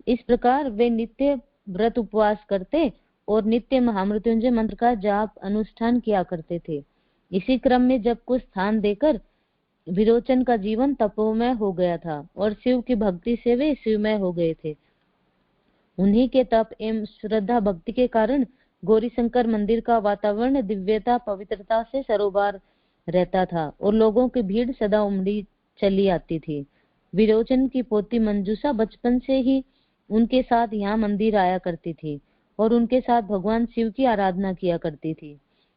S4: इस प्रकार वे नित्य व्रत उपवास करते और नित्य महामृत्युंजय मंत्र का जाप अनुष्ठान किया करते थे। इसी क्रम में जब कुछ स्थान देकर विरोचन का जीवन तपोमय हो गया था और शिव की भक्ति से वे शिवमय हो गए थे। उन्हीं के तप एवं श्रद्धा भक्ति के कारण गौरीशंकर मंदिर का वातावरण दिव्यता, पवित्रता से सरोबार रहता था और लोगों की भीड़ सदा उमड़ी चली आती थी। विरोचन की पोती मंजूषा बचपन से ही उनके साथ यहाँ मंदिर आया करती थी और उनके साथ भगवान शिव की आराधना किया करती थी।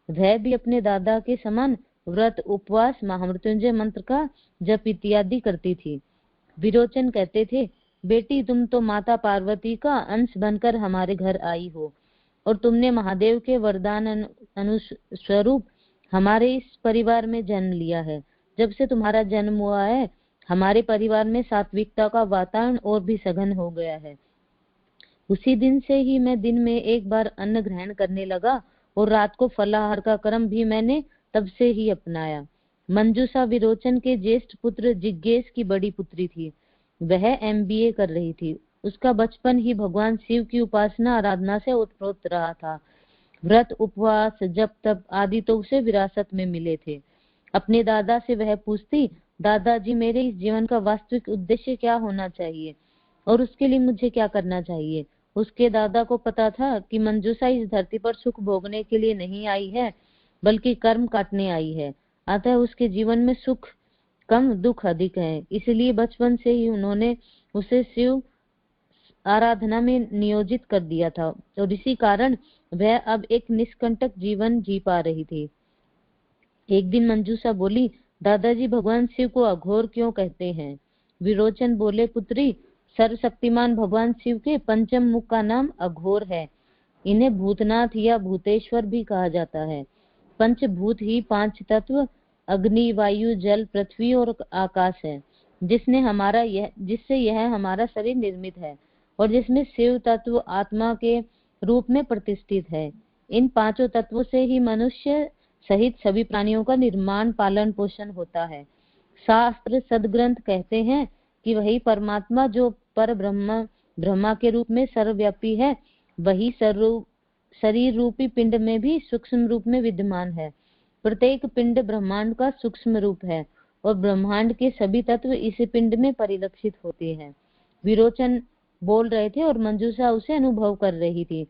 S4: वह भी अपने दादा के समान व्रत, उपवास, महामृत्युंजय मंत्र का जप इत्यादि करती थी। विरोचन कहते थे, बेटी तुम तो माता पार्वती का अंश बनकर हमारे घर आई हो और तुमने महादेव के वरदान अनुस्वरूप हमारे इस परिवार में जन्म लिया है। जब से तुम्हारा जन्म हुआ है हमारे परिवार में सात्विकता का वातावरण और भी सघन हो गया है। उसी दिन से ही मैं दिन में एक बार अन्न ग्रहण करने लगा और रात को फलाहार का क्रम भी मैंने तब से ही अपनाया। मंजूषा विरोचन के ज्येष्ठ पुत्र जिज्ञेस की बड़ी पुत्री थी। वह MBA कर रही थी। उसका बचपन ही भगवान शिव की उपासना आराधना से ओतप्रोत रहा था। व्रत, उपवास, जप, तप आदि तो उसे विरासत में मिले थे। अपने दादा से वह पूछती, दादाजी मेरे इस जीवन का वास्तविक उद्देश्य क्या होना चाहिए और उसके लिए मुझे क्या करना चाहिए। उसके दादा को पता था कि मंजूषा इस धरती पर सुख भोगने के लिए नहीं आई है बल्कि कर्म काटने आई है, अतः उसके जीवन में सुख कम दुख अधिक है। इसलिए बचपन से ही उन्होंने उसे शिव आराधना में नियोजित कर दिया था और इसी कारण वह अब एक निष्कंटक जीवन जी पा रही थी। एक दिन मंजूषा बोली, दादाजी भगवान शिव को अघोर क्यों कहते हैं। विरोचन बोले, पुत्री सर्वशक्तिमान भगवान शिव के पंचम मुख का नाम अघोर है। इन्हें भूतनाथ या भूतेश्वर भी कहा जाता है। पंचभूत ही 5 तत्व अग्नि, वायु, जल, पृथ्वी और आकाश है, जिससे यह हमारा शरीर निर्मित है और जिसमें शिव तत्व आत्मा के रूप में प्रतिष्ठित है। इन 5 तत्वों से ही मनुष्य सहित सभी प्राणियों का निर्माण, पालन पोषण होता है। शास्त्र सदग्रंथ कहते हैं कि वही परमात्मा जो पर ब्रह्मा के रूप में सर्वव्यापी है, वही शरीर रूपी पिंड में भी सूक्ष्म रूप में विद्यमान है। प्रत्येक पिंड ब्रह्मांड का सूक्ष्म रूप है और ब्रह्मांड के सभी तत्व इस पिंड में परिलक्षित होते हैं। विरोचन बोल रहे थे और मंजूषा उसे अनुभव कर रही थी।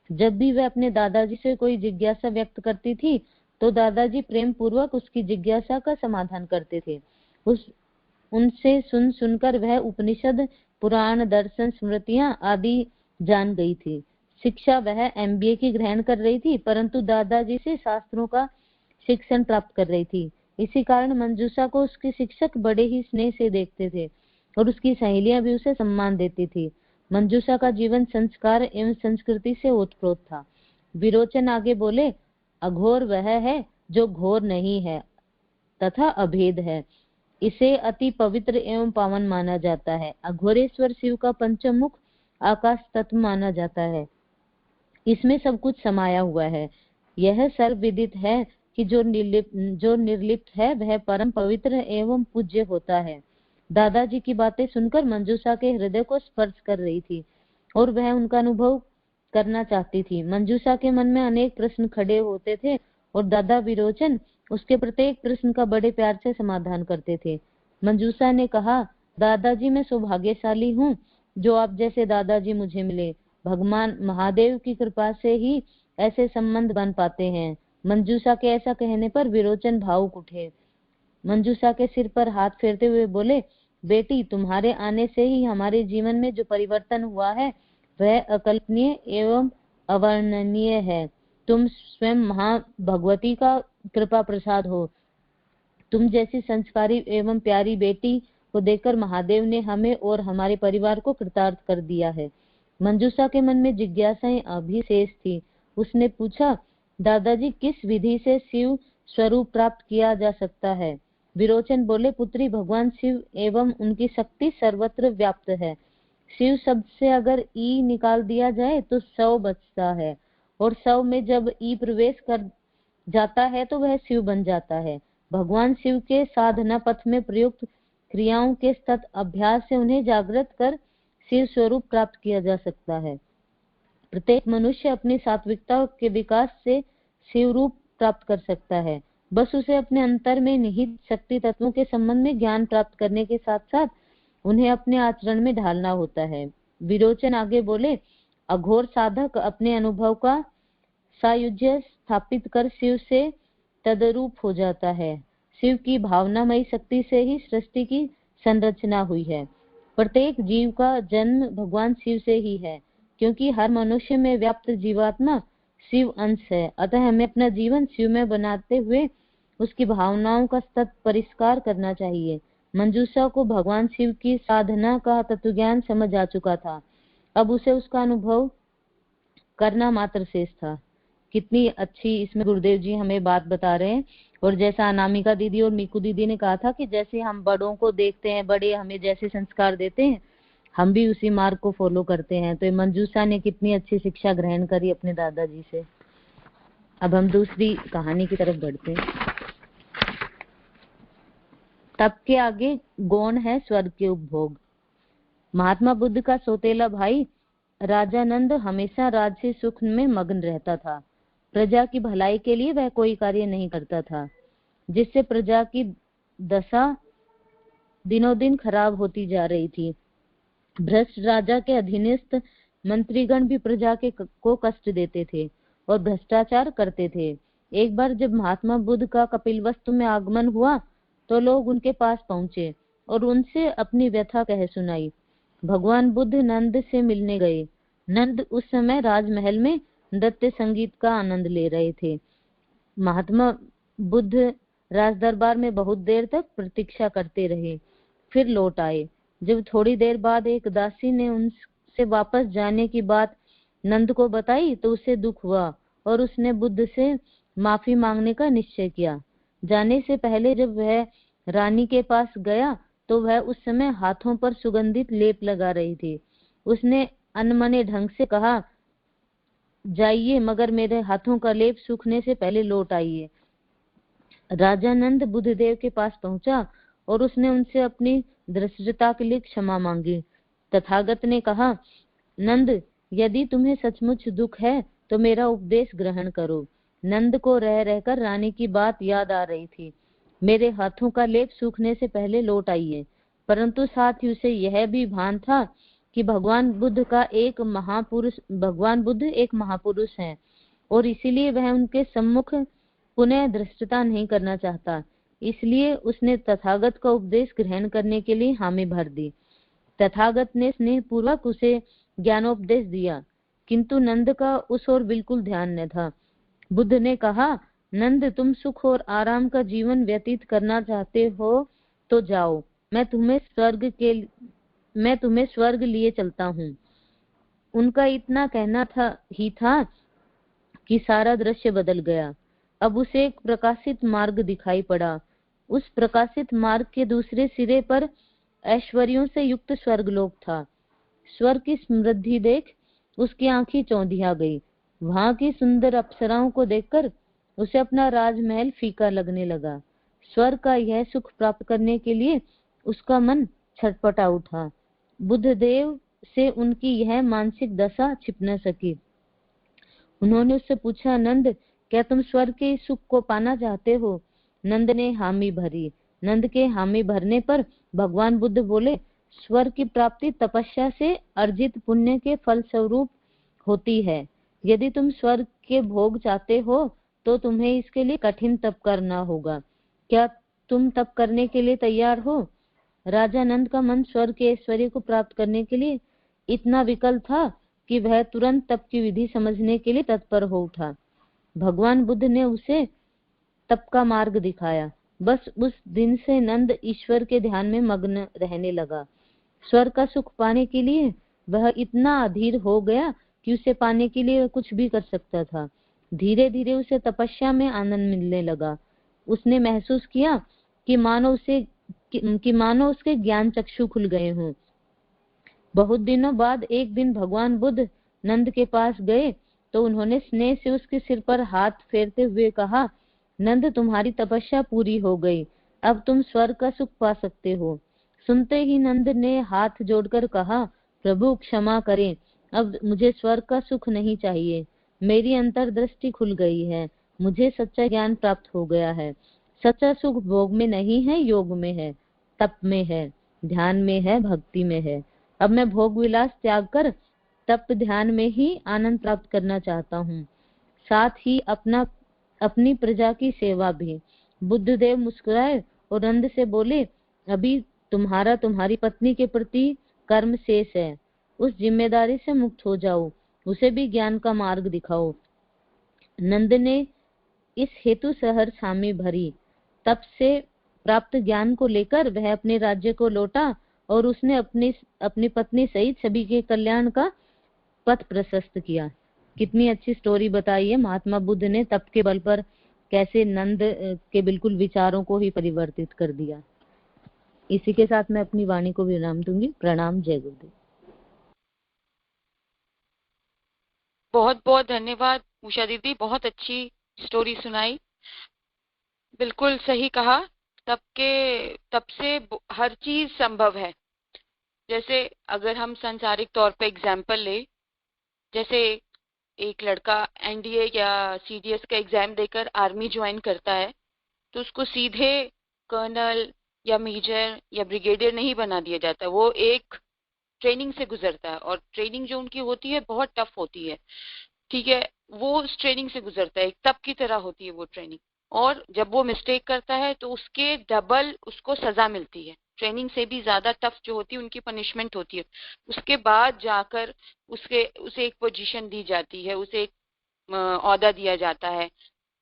S4: जब भी वह अपने दादाजी से कोई जिज्ञासा व्यक्त करती थी तो दादाजी प्रेम पूर्वक उसकी जिज्ञासा का समाधान करते थे। उनसे सुनकर वह उपनिषद, पुराण, दर्शन, स्मृतियां आदि जान गई थी। शिक्षा वह MBA की ग्रहण कर रही थी, परंतु दादाजी से शास्त्रों का शिक्षण प्राप्त कर रही थी। इसी कारण मंजूषा को उसके शिक्षक बड़े ही स्नेह से देखते थे और उसकी सहेलियां भी उसे सम्मान देती थी। मंजूषा का जीवन संस्कार एवं संस्कृति से ओतप्रोत था। विरोचन आगे बोले, अघोर वह है जो घोर नहीं है तथा अभेद है, इसे अति पवित्र एवं पावन माना जाता है। अघोरेश्वर शिव का पंचमुख आकाश तत्व माना जाता है, इसमें सब कुछ समाया हुआ है। यह सर्वविदित है कि जो निर्लिप्त है वह परम पवित्र एवं पूज्य होता है। दादाजी की बातें सुनकर मंजूषा के हृदय को स्पर्श कर रही थी और वह उनका अनुभव करना चाहती थी। मंजूषा के मन में अनेक प्रश्न खड़े होते थे और दादा विरोचन उसके प्रत्येक प्रश्न का बड़े प्यार से समाधान करते थे। मंजूषा ने कहा, दादाजी मैं सौभाग्यशाली हूँ जो आप जैसे दादाजी मुझे मिले। भगवान महादेव की कृपा से ही ऐसे संबंध बन पाते हैं। मंजूषा के ऐसा कहने पर विरोचन भावुक उठे। मंजूषा के सिर पर हाथ फेरते हुए बोले, बेटी तुम्हारे आने से ही हमारे जीवन में जो परिवर्तन हुआ है वह अकल्पनीय एवं अवर्णनीय है। तुम स्वयं महाभगवती का कृपा प्रसाद हो। तुम जैसी संस्कारी एवं प्यारी बेटी को देखकर महादेव ने हमें और हमारे परिवार को कृतार्थ कर दिया है। मंजूषा के मन में जिज्ञासाएं अभी शेष थी। उसने पूछा, दादाजी किस विधि से शिव स्वरूप प्राप्त किया जा सकता है? विरोचन बोले, पुत्री भगवान शिव एवं उनकी शक्ति सर्वत्र व्याप्त है। शिव शब्द से अगर ई निकाल दिया जाए तो शव बचता है और शव में जब ई प्रवेश कर जाता है तो वह शिव बन जाता है। भगवान शिव के साधना पथ में प्रयुक्त क्रियाओं के सतत अभ्यास से उन्हें जागृत कर शिव स्वरूप प्राप्त किया जा सकता है। प्रत्येक मनुष्य अपनी सात्विकता के विकास से शिव रूप प्राप्त कर सकता है। बस उसे अपने अंतर में निहित शक्ति तत्वों के संबंध में ज्ञान प्राप्त करने के साथ साथ उन्हें अपने आचरण में ढालना होता है। विरोचन आगे बोले, अघोर साधक अपने अनुभव का सायुज्य स्थापित कर शिव से तदरूप हो जाता है। शिव की भावनामयी शक्ति से ही सृष्टि की संरचना हुई है। प्रत्येक जीव का जन्म भगवान शिव से ही है, क्योंकि हर मनुष्य में व्याप्त जीवात्मा शिव अंश है। अतः हमें अपना जीवन शिव में बनाते हुए उसकी भावनाओं का सतत परिष्कार करना चाहिए। मंजूषा को भगवान शिव की साधना का तत्वज्ञान समझ आ चुका था। अब उसे उसका अनुभव करना मात्र शेष था। कितनी अच्छी इसमें गुरुदेव जी हमें बात बता रहे हैं। और जैसा अनामिका दीदी और मीकू दीदी ने कहा था कि जैसे हम बड़ों को देखते हैं, बड़े हमें जैसे संस्कार देते हैं, हम भी उसी मार्ग को फॉलो करते हैं। तो मंजूषा ने कितनी अच्छी शिक्षा ग्रहण करी अपने दादाजी से। अब हम दूसरी कहानी की तरफ बढ़ते हैं। तब के आगे गौण है स्वर्ग के उपभोग। महात्मा बुद्ध का सौतेला भाई राजानंद हमेशा राजसी सुख में मग्न रहता था। प्रजा की भलाई के लिए वह कोई कार्य नहीं करता था, जिससे प्रजा की दशा दिनों दिन खराब होती जा रही थी। भ्रष्ट राजा के अधीनस्थ मंत्रीगण भी प्रजा को कष्ट देते थे और भ्रष्टाचार करते थे। एक बार जब महात्मा बुद्ध का कपिलवस्तु में आगमन हुआ तो लोग उनके पास पहुंचे और उनसे अपनी व्यथा कह सुनाई। भगवान बुद्ध नंद से मिलने गए। नंद उस समय राजमहल में नृत्य संगीत का आनंद ले रहे थे। महात्मा बुद्ध राज दरबार में बहुत देर तक प्रतीक्षा करते रहे, फिर लौट आए। जब थोड़ी देर बाद एक दासी ने उनसे वापस जाने की बात नंद को बताई तो उसे दुख हुआ और उसने बुद्ध से माफी मांगने का निश्चय किया। जाने से पहले जब वह रानी के पास गया तो वह उस समय हाथों पर सुगंधित लेप लगा रही थी। उसने अनमने ढंग से कहा, जाइए मगर मेरे हाथों का लेप सूखने से पहले लौट आइए। राजानंद बुद्धदेव के पास पहुंचा और उसने उनसे अपनी धृष्टता के लिए क्षमा मांगी। तथागत ने कहा, नंद, यदि तुम्हें सचमुच दुख है तो मेरा उपदेश ग्रहण करो। नंद को रह रहकर रानी की बात याद आ रही थी। मेरे हाथों का लेप सूखने से पहले लौट आइए। परंतु साथ ही उसे यह भी भान था कि कि भगवान बुद्ध एक महापुरुष हैं और इसीलिए वह उनके सम्मुख पुनः दृष्टता नहीं करना चाहता। इसलिए उसने तथागत का उपदेश ग्रहण करने के लिए हामी भर दी। तथागत ने स्नेहपूर्वक उसे ज्ञानोपदेश दिया, किंतु नंद का उस ओर बिल्कुल ध्यान न था। बुद्ध ने कहा, नंद, तुम सुख और आराम का जीवन व्यतीत करना चाहते हो तो जाओ, मैं तुम्हें स्वर्ग लिए चलता हूँ। उनका इतना कहना था कि सारा दृश्य बदल गया। अब उसे एक प्रकाशित मार्ग दिखाई पड़ा। उस प्रकाशित मार्ग के दूसरे सिरे पर ऐश्वर्यों से युक्त स्वर्गलोक था। स्वर्ग की समृद्धि देख उसकी आंखें चौंधिया गई। वहां की सुंदर अप्सराओं को देखकर उसे अपना राजमहल फीका लगने लगा। स्वर्ग का यह सुख प्राप्त करने के लिए उसका मन छटपटा उठा। बुद्धदेव से उनकी यह मानसिक दशा छिप न सकी। उन्होंने उससे पूछा, नंद, क्या तुम स्वर्ग के सुख को पाना चाहते हो? नंद ने हामी भरी। नंद के हामी भरने पर भगवान बुद्ध बोले, स्वर्ग की प्राप्ति तपस्या से अर्जित पुण्य के फल स्वरूप होती है। यदि तुम स्वर्ग के भोग चाहते हो तो तुम्हें इसके लिए कठिन तप करना होगा। क्या तुम तप करने के लिए तैयार हो? राजा नंद का मन स्वर्ग के ऐश्वर्य को प्राप्त करने के लिए इतना विकल था कि वह तुरंत तप की विधि समझने के लिए तत्पर हो उठा। भगवान बुद्ध ने उसे तप का मार्ग दिखाया। बस उस दिन से नंद ईश्वर के ध्यान में मग्न रहने लगा। स्वर्ग का सुख पाने के लिए वह इतना अधीर हो गया कि उसे पाने के लिए वह कुछ भी कर सकता था। धीरे धीरे उसे तपस्या में आनंद मिलने लगा। उसने महसूस किया कि मानो उसके ज्ञान चक्षु खुल गए हों। बहुत दिनों बाद एक दिन भगवान बुद्ध नंद के पास गए तो उन्होंने स्नेह से उसके सिर पर हाथ फेरते हुए कहा, नंद, तुम्हारी तपस्या पूरी हो गई, अब तुम स्वर्ग का सुख पा सकते हो। सुनते ही नंद ने हाथ जोड़कर कहा, प्रभु क्षमा करें, अब मुझे स्वर्ग का सुख नहीं चाहिए। मेरी अंतर्दृष्टि खुल गई है, मुझे सच्चा ज्ञान प्राप्त हो गया है। सच्चा सुख भोग में नहीं है, योग में है, तप में है, ध्यान में है, भक्ति में है। अब मैं भोग विलास त्याग कर तप ध्यान में ही आनंद प्राप्त करना चाहता हूँ, साथ ही अपनी प्रजा की सेवा भी। बुद्धदेव मुस्कुराए और नंद से बोले, अभी तुम्हारी पत्नी के प्रति कर्म शेष है, उस जिम्मेदारी से मुक्त हो जाओ, उसे भी ज्ञान का मार्ग दिखाओ। नंद ने इस हेतु सहर्ष हामी भरी। तप से प्राप्त ज्ञान को लेकर वह अपने राज्य को लौटा और उसने अपनी पत्नी सहित सभी के कल्याण का पथ प्रशस्त किया। कितनी अच्छी स्टोरी बताई है महात्मा बुद्ध ने तप के बल पर कैसे नंद के बिल्कुल विचारों को ही परिवर्तित कर दिया। इसी के साथ मैं अपनी वाणी को विराम दूंगी। प्रणाम। जय गुरुदेव।
S1: बहुत बहुत धन्यवाद उषा दीदी, बहुत अच्छी स्टोरी सुनाई। बिल्कुल सही कहा, तप से हर चीज संभव है। जैसे अगर हम सांसारिक तौर पे एग्जाम्पल ले, जैसे एक लड़का एनडीए या सीडीएस का एग्जाम देकर आर्मी ज्वाइन करता है तो उसको सीधे कर्नल या मेजर या ब्रिगेडियर नहीं बना दिया जाता, वो एक ट्रेनिंग से गुजरता है और ट्रेनिंग जो उनकी होती है बहुत टफ होती है, ठीक है। वो उस ट्रेनिंग से गुजरता है, एक तप की तरह होती है वो ट्रेनिंग। और जब वो मिस्टेक करता है तो उसके डबल उसको सजा मिलती है, ट्रेनिंग से भी ज्यादा टफ जो होती है उनकी पनिशमेंट होती है। उसके बाद जाकर उसे एक पोजीशन दी जाती है, उसे एक औहदा दिया जाता है।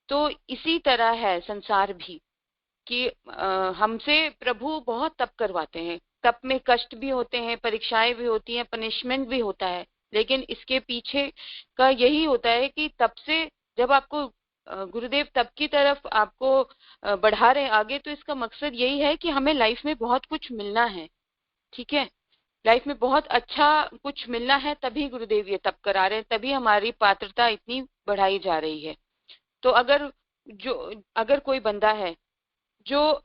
S1: तो इसी तरह है संसार भी कि हमसे प्रभु बहुत तप करवाते हैं। तप में कष्ट भी होते हैं, परीक्षाएं भी होती हैं, पनिशमेंट भी होता है, लेकिन इसके पीछे का यही होता है कि तप से जब आपको गुरुदेव तप की तरफ आपको बढ़ा रहे आगे, तो इसका मकसद यही है कि हमें लाइफ में बहुत कुछ मिलना है, ठीक है। लाइफ में बहुत अच्छा कुछ मिलना है, तभी गुरुदेव ये तप करा रहे हैं, तभी हमारी पात्रता इतनी बढ़ाई जा रही है। तो अगर कोई बंदा है जो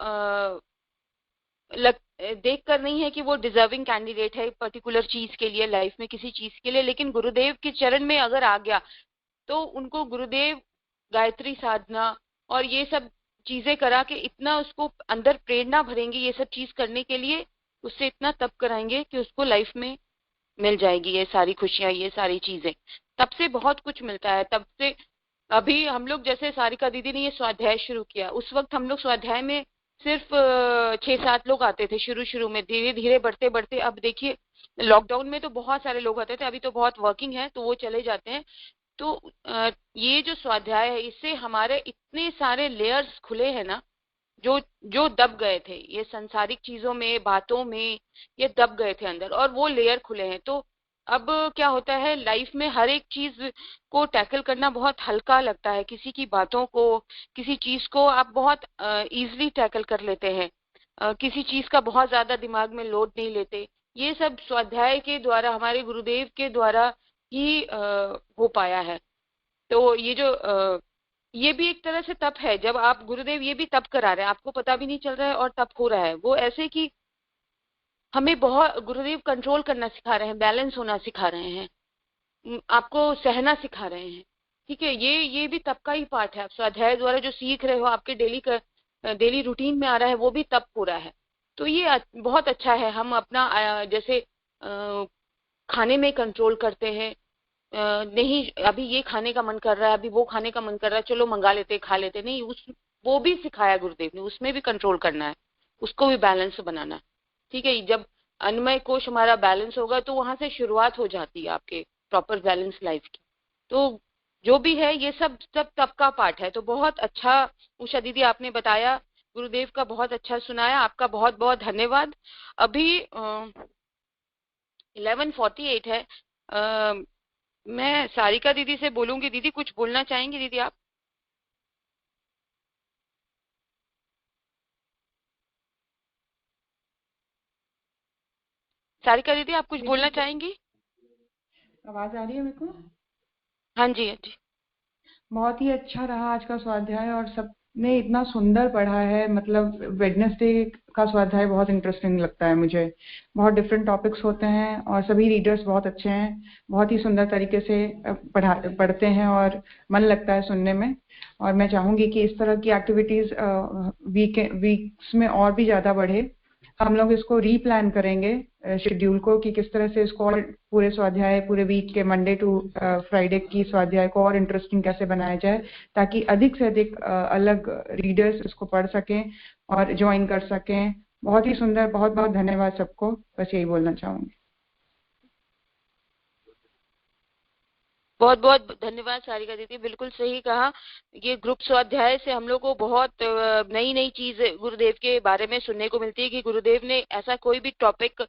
S1: देख कर नहीं है कि वो डिजर्विंग कैंडिडेट है पर्टिकुलर चीज के लिए, लाइफ में किसी चीज के लिए, लेकिन गुरुदेव के चरण में अगर आ गया तो उनको गुरुदेव गायत्री साधना और ये सब चीजें करा के इतना उसको अंदर प्रेरणा भरेंगे ये सब चीज करने के लिए, उससे इतना तप कराएंगे कि उसको लाइफ में मिल जाएगी ये सारी खुशियां, ये सारी चीजें। तब से बहुत कुछ मिलता है। तब से अभी हम लोग, जैसे सारिका दीदी ने ये स्वाध्याय शुरू किया, उस वक्त हम लोग स्वाध्याय में सिर्फ 6-7 लोग आते थे शुरू शुरू में। धीरे धीरे बढ़ते बढ़ते अब देखिए, लॉकडाउन में तो बहुत सारे लोग आते थे, अभी तो बहुत वर्किंग है तो वो चले जाते हैं। तो ये जो स्वाध्याय है, इससे हमारे इतने सारे लेयर्स खुले हैं ना, जो जो दब गए थे ये संसारिक चीजों में, बातों में, ये दब गए थे अंदर, और वो लेयर खुले हैं। तो अब क्या होता है, लाइफ में हर एक चीज को टैकल करना बहुत हल्का लगता है। किसी की बातों को, किसी चीज को आप बहुत इजीली टैकल कर लेते हैं। किसी चीज का बहुत ज्यादा दिमाग में लोड नहीं लेते। ये सब स्वाध्याय के द्वारा, हमारे गुरुदेव के द्वारा ही हो पाया है। तो ये भी एक तरह से तप है। जब आप, गुरुदेव ये भी तप करा रहे हैं, आपको पता भी नहीं चल रहा है और तप हो रहा है। वो ऐसे कि हमें बहुत, गुरुदेव कंट्रोल करना सिखा रहे हैं, बैलेंस होना सिखा रहे हैं, आपको सहना सिखा रहे हैं। ठीक है, ये भी तप का ही पार्ट है। आप स्वाध्याय द्वारा जो सीख रहे हो, आपके डेली रूटीन में आ रहा है, वो भी तप हो रहा है। तो ये बहुत अच्छा है। हम अपना जैसे खाने में कंट्रोल करते हैं, नहीं अभी ये खाने का मन कर रहा है, अभी वो खाने का मन कर रहा है, चलो मंगा लेते खा लेते, नहीं, वो भी सिखाया गुरुदेव ने, उसमें भी कंट्रोल करना है, उसको भी बैलेंस बनाना है। ठीक है, जब अन्नमय कोश हमारा बैलेंस होगा तो वहां से शुरुआत हो जाती है आपके प्रॉपर बैलेंस लाइफ की। तो जो भी है ये सब तब का पार्ट है। तो बहुत अच्छा उषा दीदी आपने बताया, गुरुदेव का बहुत अच्छा सुनाया, आपका बहुत बहुत धन्यवाद। अभी 11:48 है। मैं सारिका दीदी से बोलूंगी। दीदी कुछ बोलना चाहेंगी? दीदी आप? सारिका दीदी आप कुछ बोलना चाहेंगी?
S5: आवाज आ रही है मेरे को?
S1: हाँ जी, हाँ जी।
S5: बहुत ही अच्छा रहा आज का स्वाध्याय, और सबने इतना सुंदर पढ़ा है। मतलब वेडनेसडे का स्वाध्याय बहुत इंटरेस्टिंग लगता है मुझे। बहुत डिफरेंट टॉपिक्स होते हैं और सभी रीडर्स बहुत अच्छे हैं, बहुत ही सुंदर तरीके से पढ़ते हैं और मन लगता है सुनने में। और मैं चाहूंगी कि इस तरह की एक्टिविटीज वीक्स में और भी ज्यादा बढ़े। हम लोग इसको रीप्लान करेंगे शेड्यूल को, कि किस तरह से इसको और पूरे स्वाध्याय, पूरे वीक के मंडे टू फ्राइडे की स्वाध्याय को और इंटरेस्टिंग कैसे बनाया जाए, ताकि अधिक से अधिक अलग रीडर्स इसको पढ़ सकें और ज्वाइन कर सकें। बहुत ही सुंदर, बहुत बहुत धन्यवाद सबको। बस यही बोलना चाहूंगी।
S1: बहुत बहुत धन्यवाद सारिका दीदी, बिल्कुल सही कहा। ये ग्रुप स्वाध्याय से हम लोग को बहुत नई नई चीज गुरुदेव के बारे में सुनने को मिलती है, कि गुरुदेव ने ऐसा कोई भी टॉपिक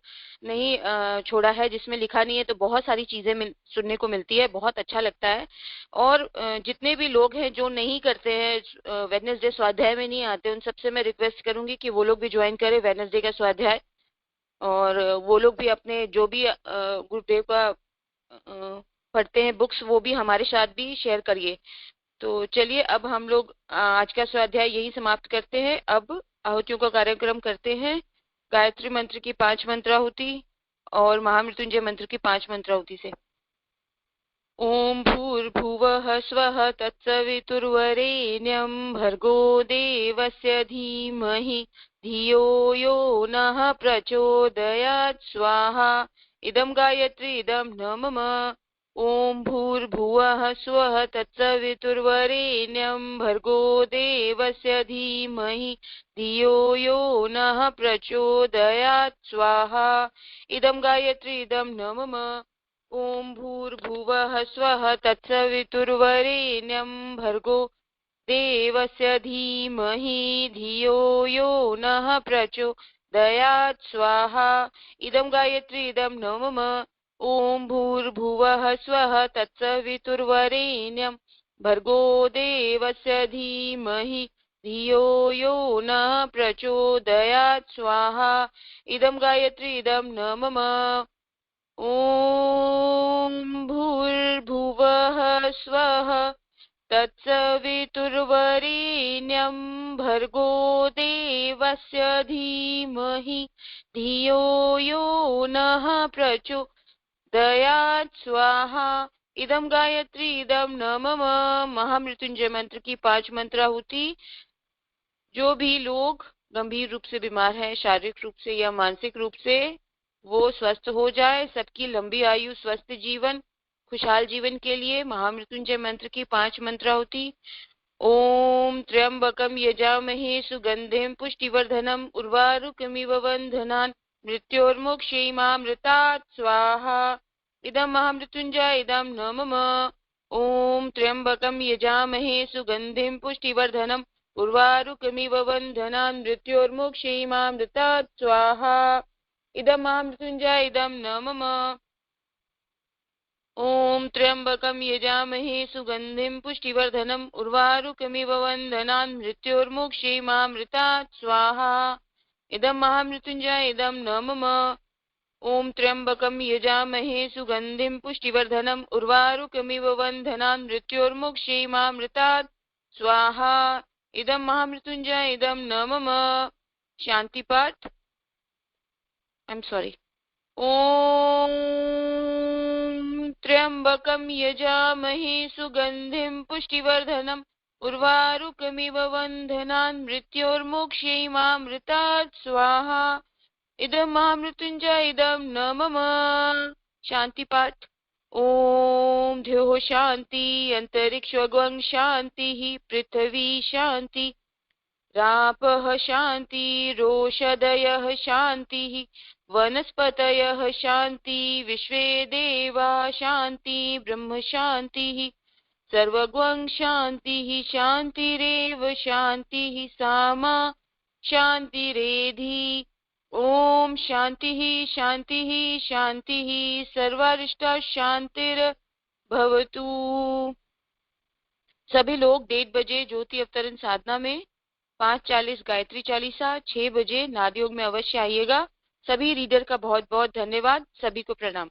S1: नहीं छोड़ा है जिसमें लिखा नहीं है। तो बहुत सारी चीजें सुनने को मिलती है, बहुत अच्छा लगता है। और जितने भी लोग हैं जो नहीं करते हैं, वेडनेसडे स्वाध्याय में नहीं आते, उन सबसे मैं रिक्वेस्ट करूंगी कि वो लोग भी ज्वाइन करें वेडनेसडे का स्वाध्याय। और वो लोग भी अपने जो भी गुरुदेव का पढ़ते हैं बुक्स, वो भी हमारे साथ भी शेयर करिए। तो चलिए, अब हम लोग आज का स्वाध्याय यही समाप्त करते हैं। अब आहुतियों का कार्यक्रम करते हैं। गायत्री मंत्र की 5 मंत्राहुति और महामृत्युंजय मंत्र की 5 मंत्राहुति से। ओम भूर्भुवः स्वः तत्सवितुर्वरेण्यं भर्गो देवस्य धीमहि धियो यो नः प्रचोदयात् स्वाहा। इदं गायत्री इदं न मम। ओम भूर्भुवः स्वः तत्सवितुर्वरेण्यं भर्गो देवस्य धीमहि धियो यो नः प्रचोदयात् स्वाहा। इदं गायत्री इदं न मम। ओम भूर्भुवः स्वः तत्सवितुर्वरेण्यं भर्गो देवस्य धीमहि धियो यो नः प्रचोदयात् स्वाहा। इदं गायत्री इदं न मम। ओम भूर्भुवः स्वः तत्सवितुर्वरेण्यं भर्गो देवस्य धीमहि धियो यो नः प्रचोदयात् स्वाहा। इदं गायत्री इदं न मम। ओम भूर्भुवः स्वः तत्सवितुर्वरेण्यं भर्गो देवस्य धीमहि धियो यो नः प्रचोदयात् स्वाहा। इदं गायत्री इदं न मम। महामृत्युंजय मंत्र की 5 मंत्राहुति। जो भी लोग गंभीर रूप से बीमार हैं, शारीरिक रूप से या मानसिक रूप से, वो स्वस्थ हो जाए, सबकी लंबी आयु, स्वस्थ जीवन, खुशहाल जीवन के लिए महामृत्युंजय मंत्र की 5 मंत्रावती। ओम त्र्यंबकम यजामहे सुगंधिम पुष्टिवर्धनम उर्वारुकमिव बंधनान् मृत्योर्मुक्षीमामृतात् स्वाहा। इदं महामृत्युंजय इदं न मम। ओम त्र्यंबकम यजामहे सुगंधिम पुष्टिवर्धनम उर्वारुकमिव बंधनान् मृत्योर्मुक्षीमामृतात् स्वाहा। इदं महामृत्युंजय इदं न मम। ओम त्र्यंबकम यजामहे सुगंधिम पुष्टिवर्धनम उर्वारुकमिव बंधनान् मृत्योर्मुक्षीमामृतात् स्वाहा। इदं महामृत्युंजय इदं न मम। ओम त्र्यंबकम यजामहे सुगंधिम पुष्टिवर्धनम उर्वारुकमिव बंधनान् मृत्योर्मुक्षीमामृतात् स्वाहा। इदं महामृत्युंजय इदं न मम। शांति पाठ। I am sorry. ओम त्र्यंबकम यजामहे सुगंधिम पुष्टिवर्धनम उर्वारुकमिव बंधनान् मृत्योर्मुक्षीमामृतात् स्वाहा। इदं महामृत्युंजय इदं न मम। शांति पाठ। ओम द्योः शांति, अंतरिक्षगं शांति, पृथ्वी शांति, रापः शांति, रोषधयः शांति, वनस्पतयः शांति, विश्वे देवा शांति, ब्रह्म शांति, सर्वगं शांति, शांतिरेव शांति, सामा शांतिरेधि। ओम शांति शांति शांति, सर्वारिष्टा शांतिर्भवतु। सभी लोग 1:30 बजे ज्योति अवतरण साधना में, 5:40 गायत्री चालीसा, 6 बजे नाद योग में अवश्य आइएगा। सभी रीडर का बहुत बहुत धन्यवाद। सभी को प्रणाम।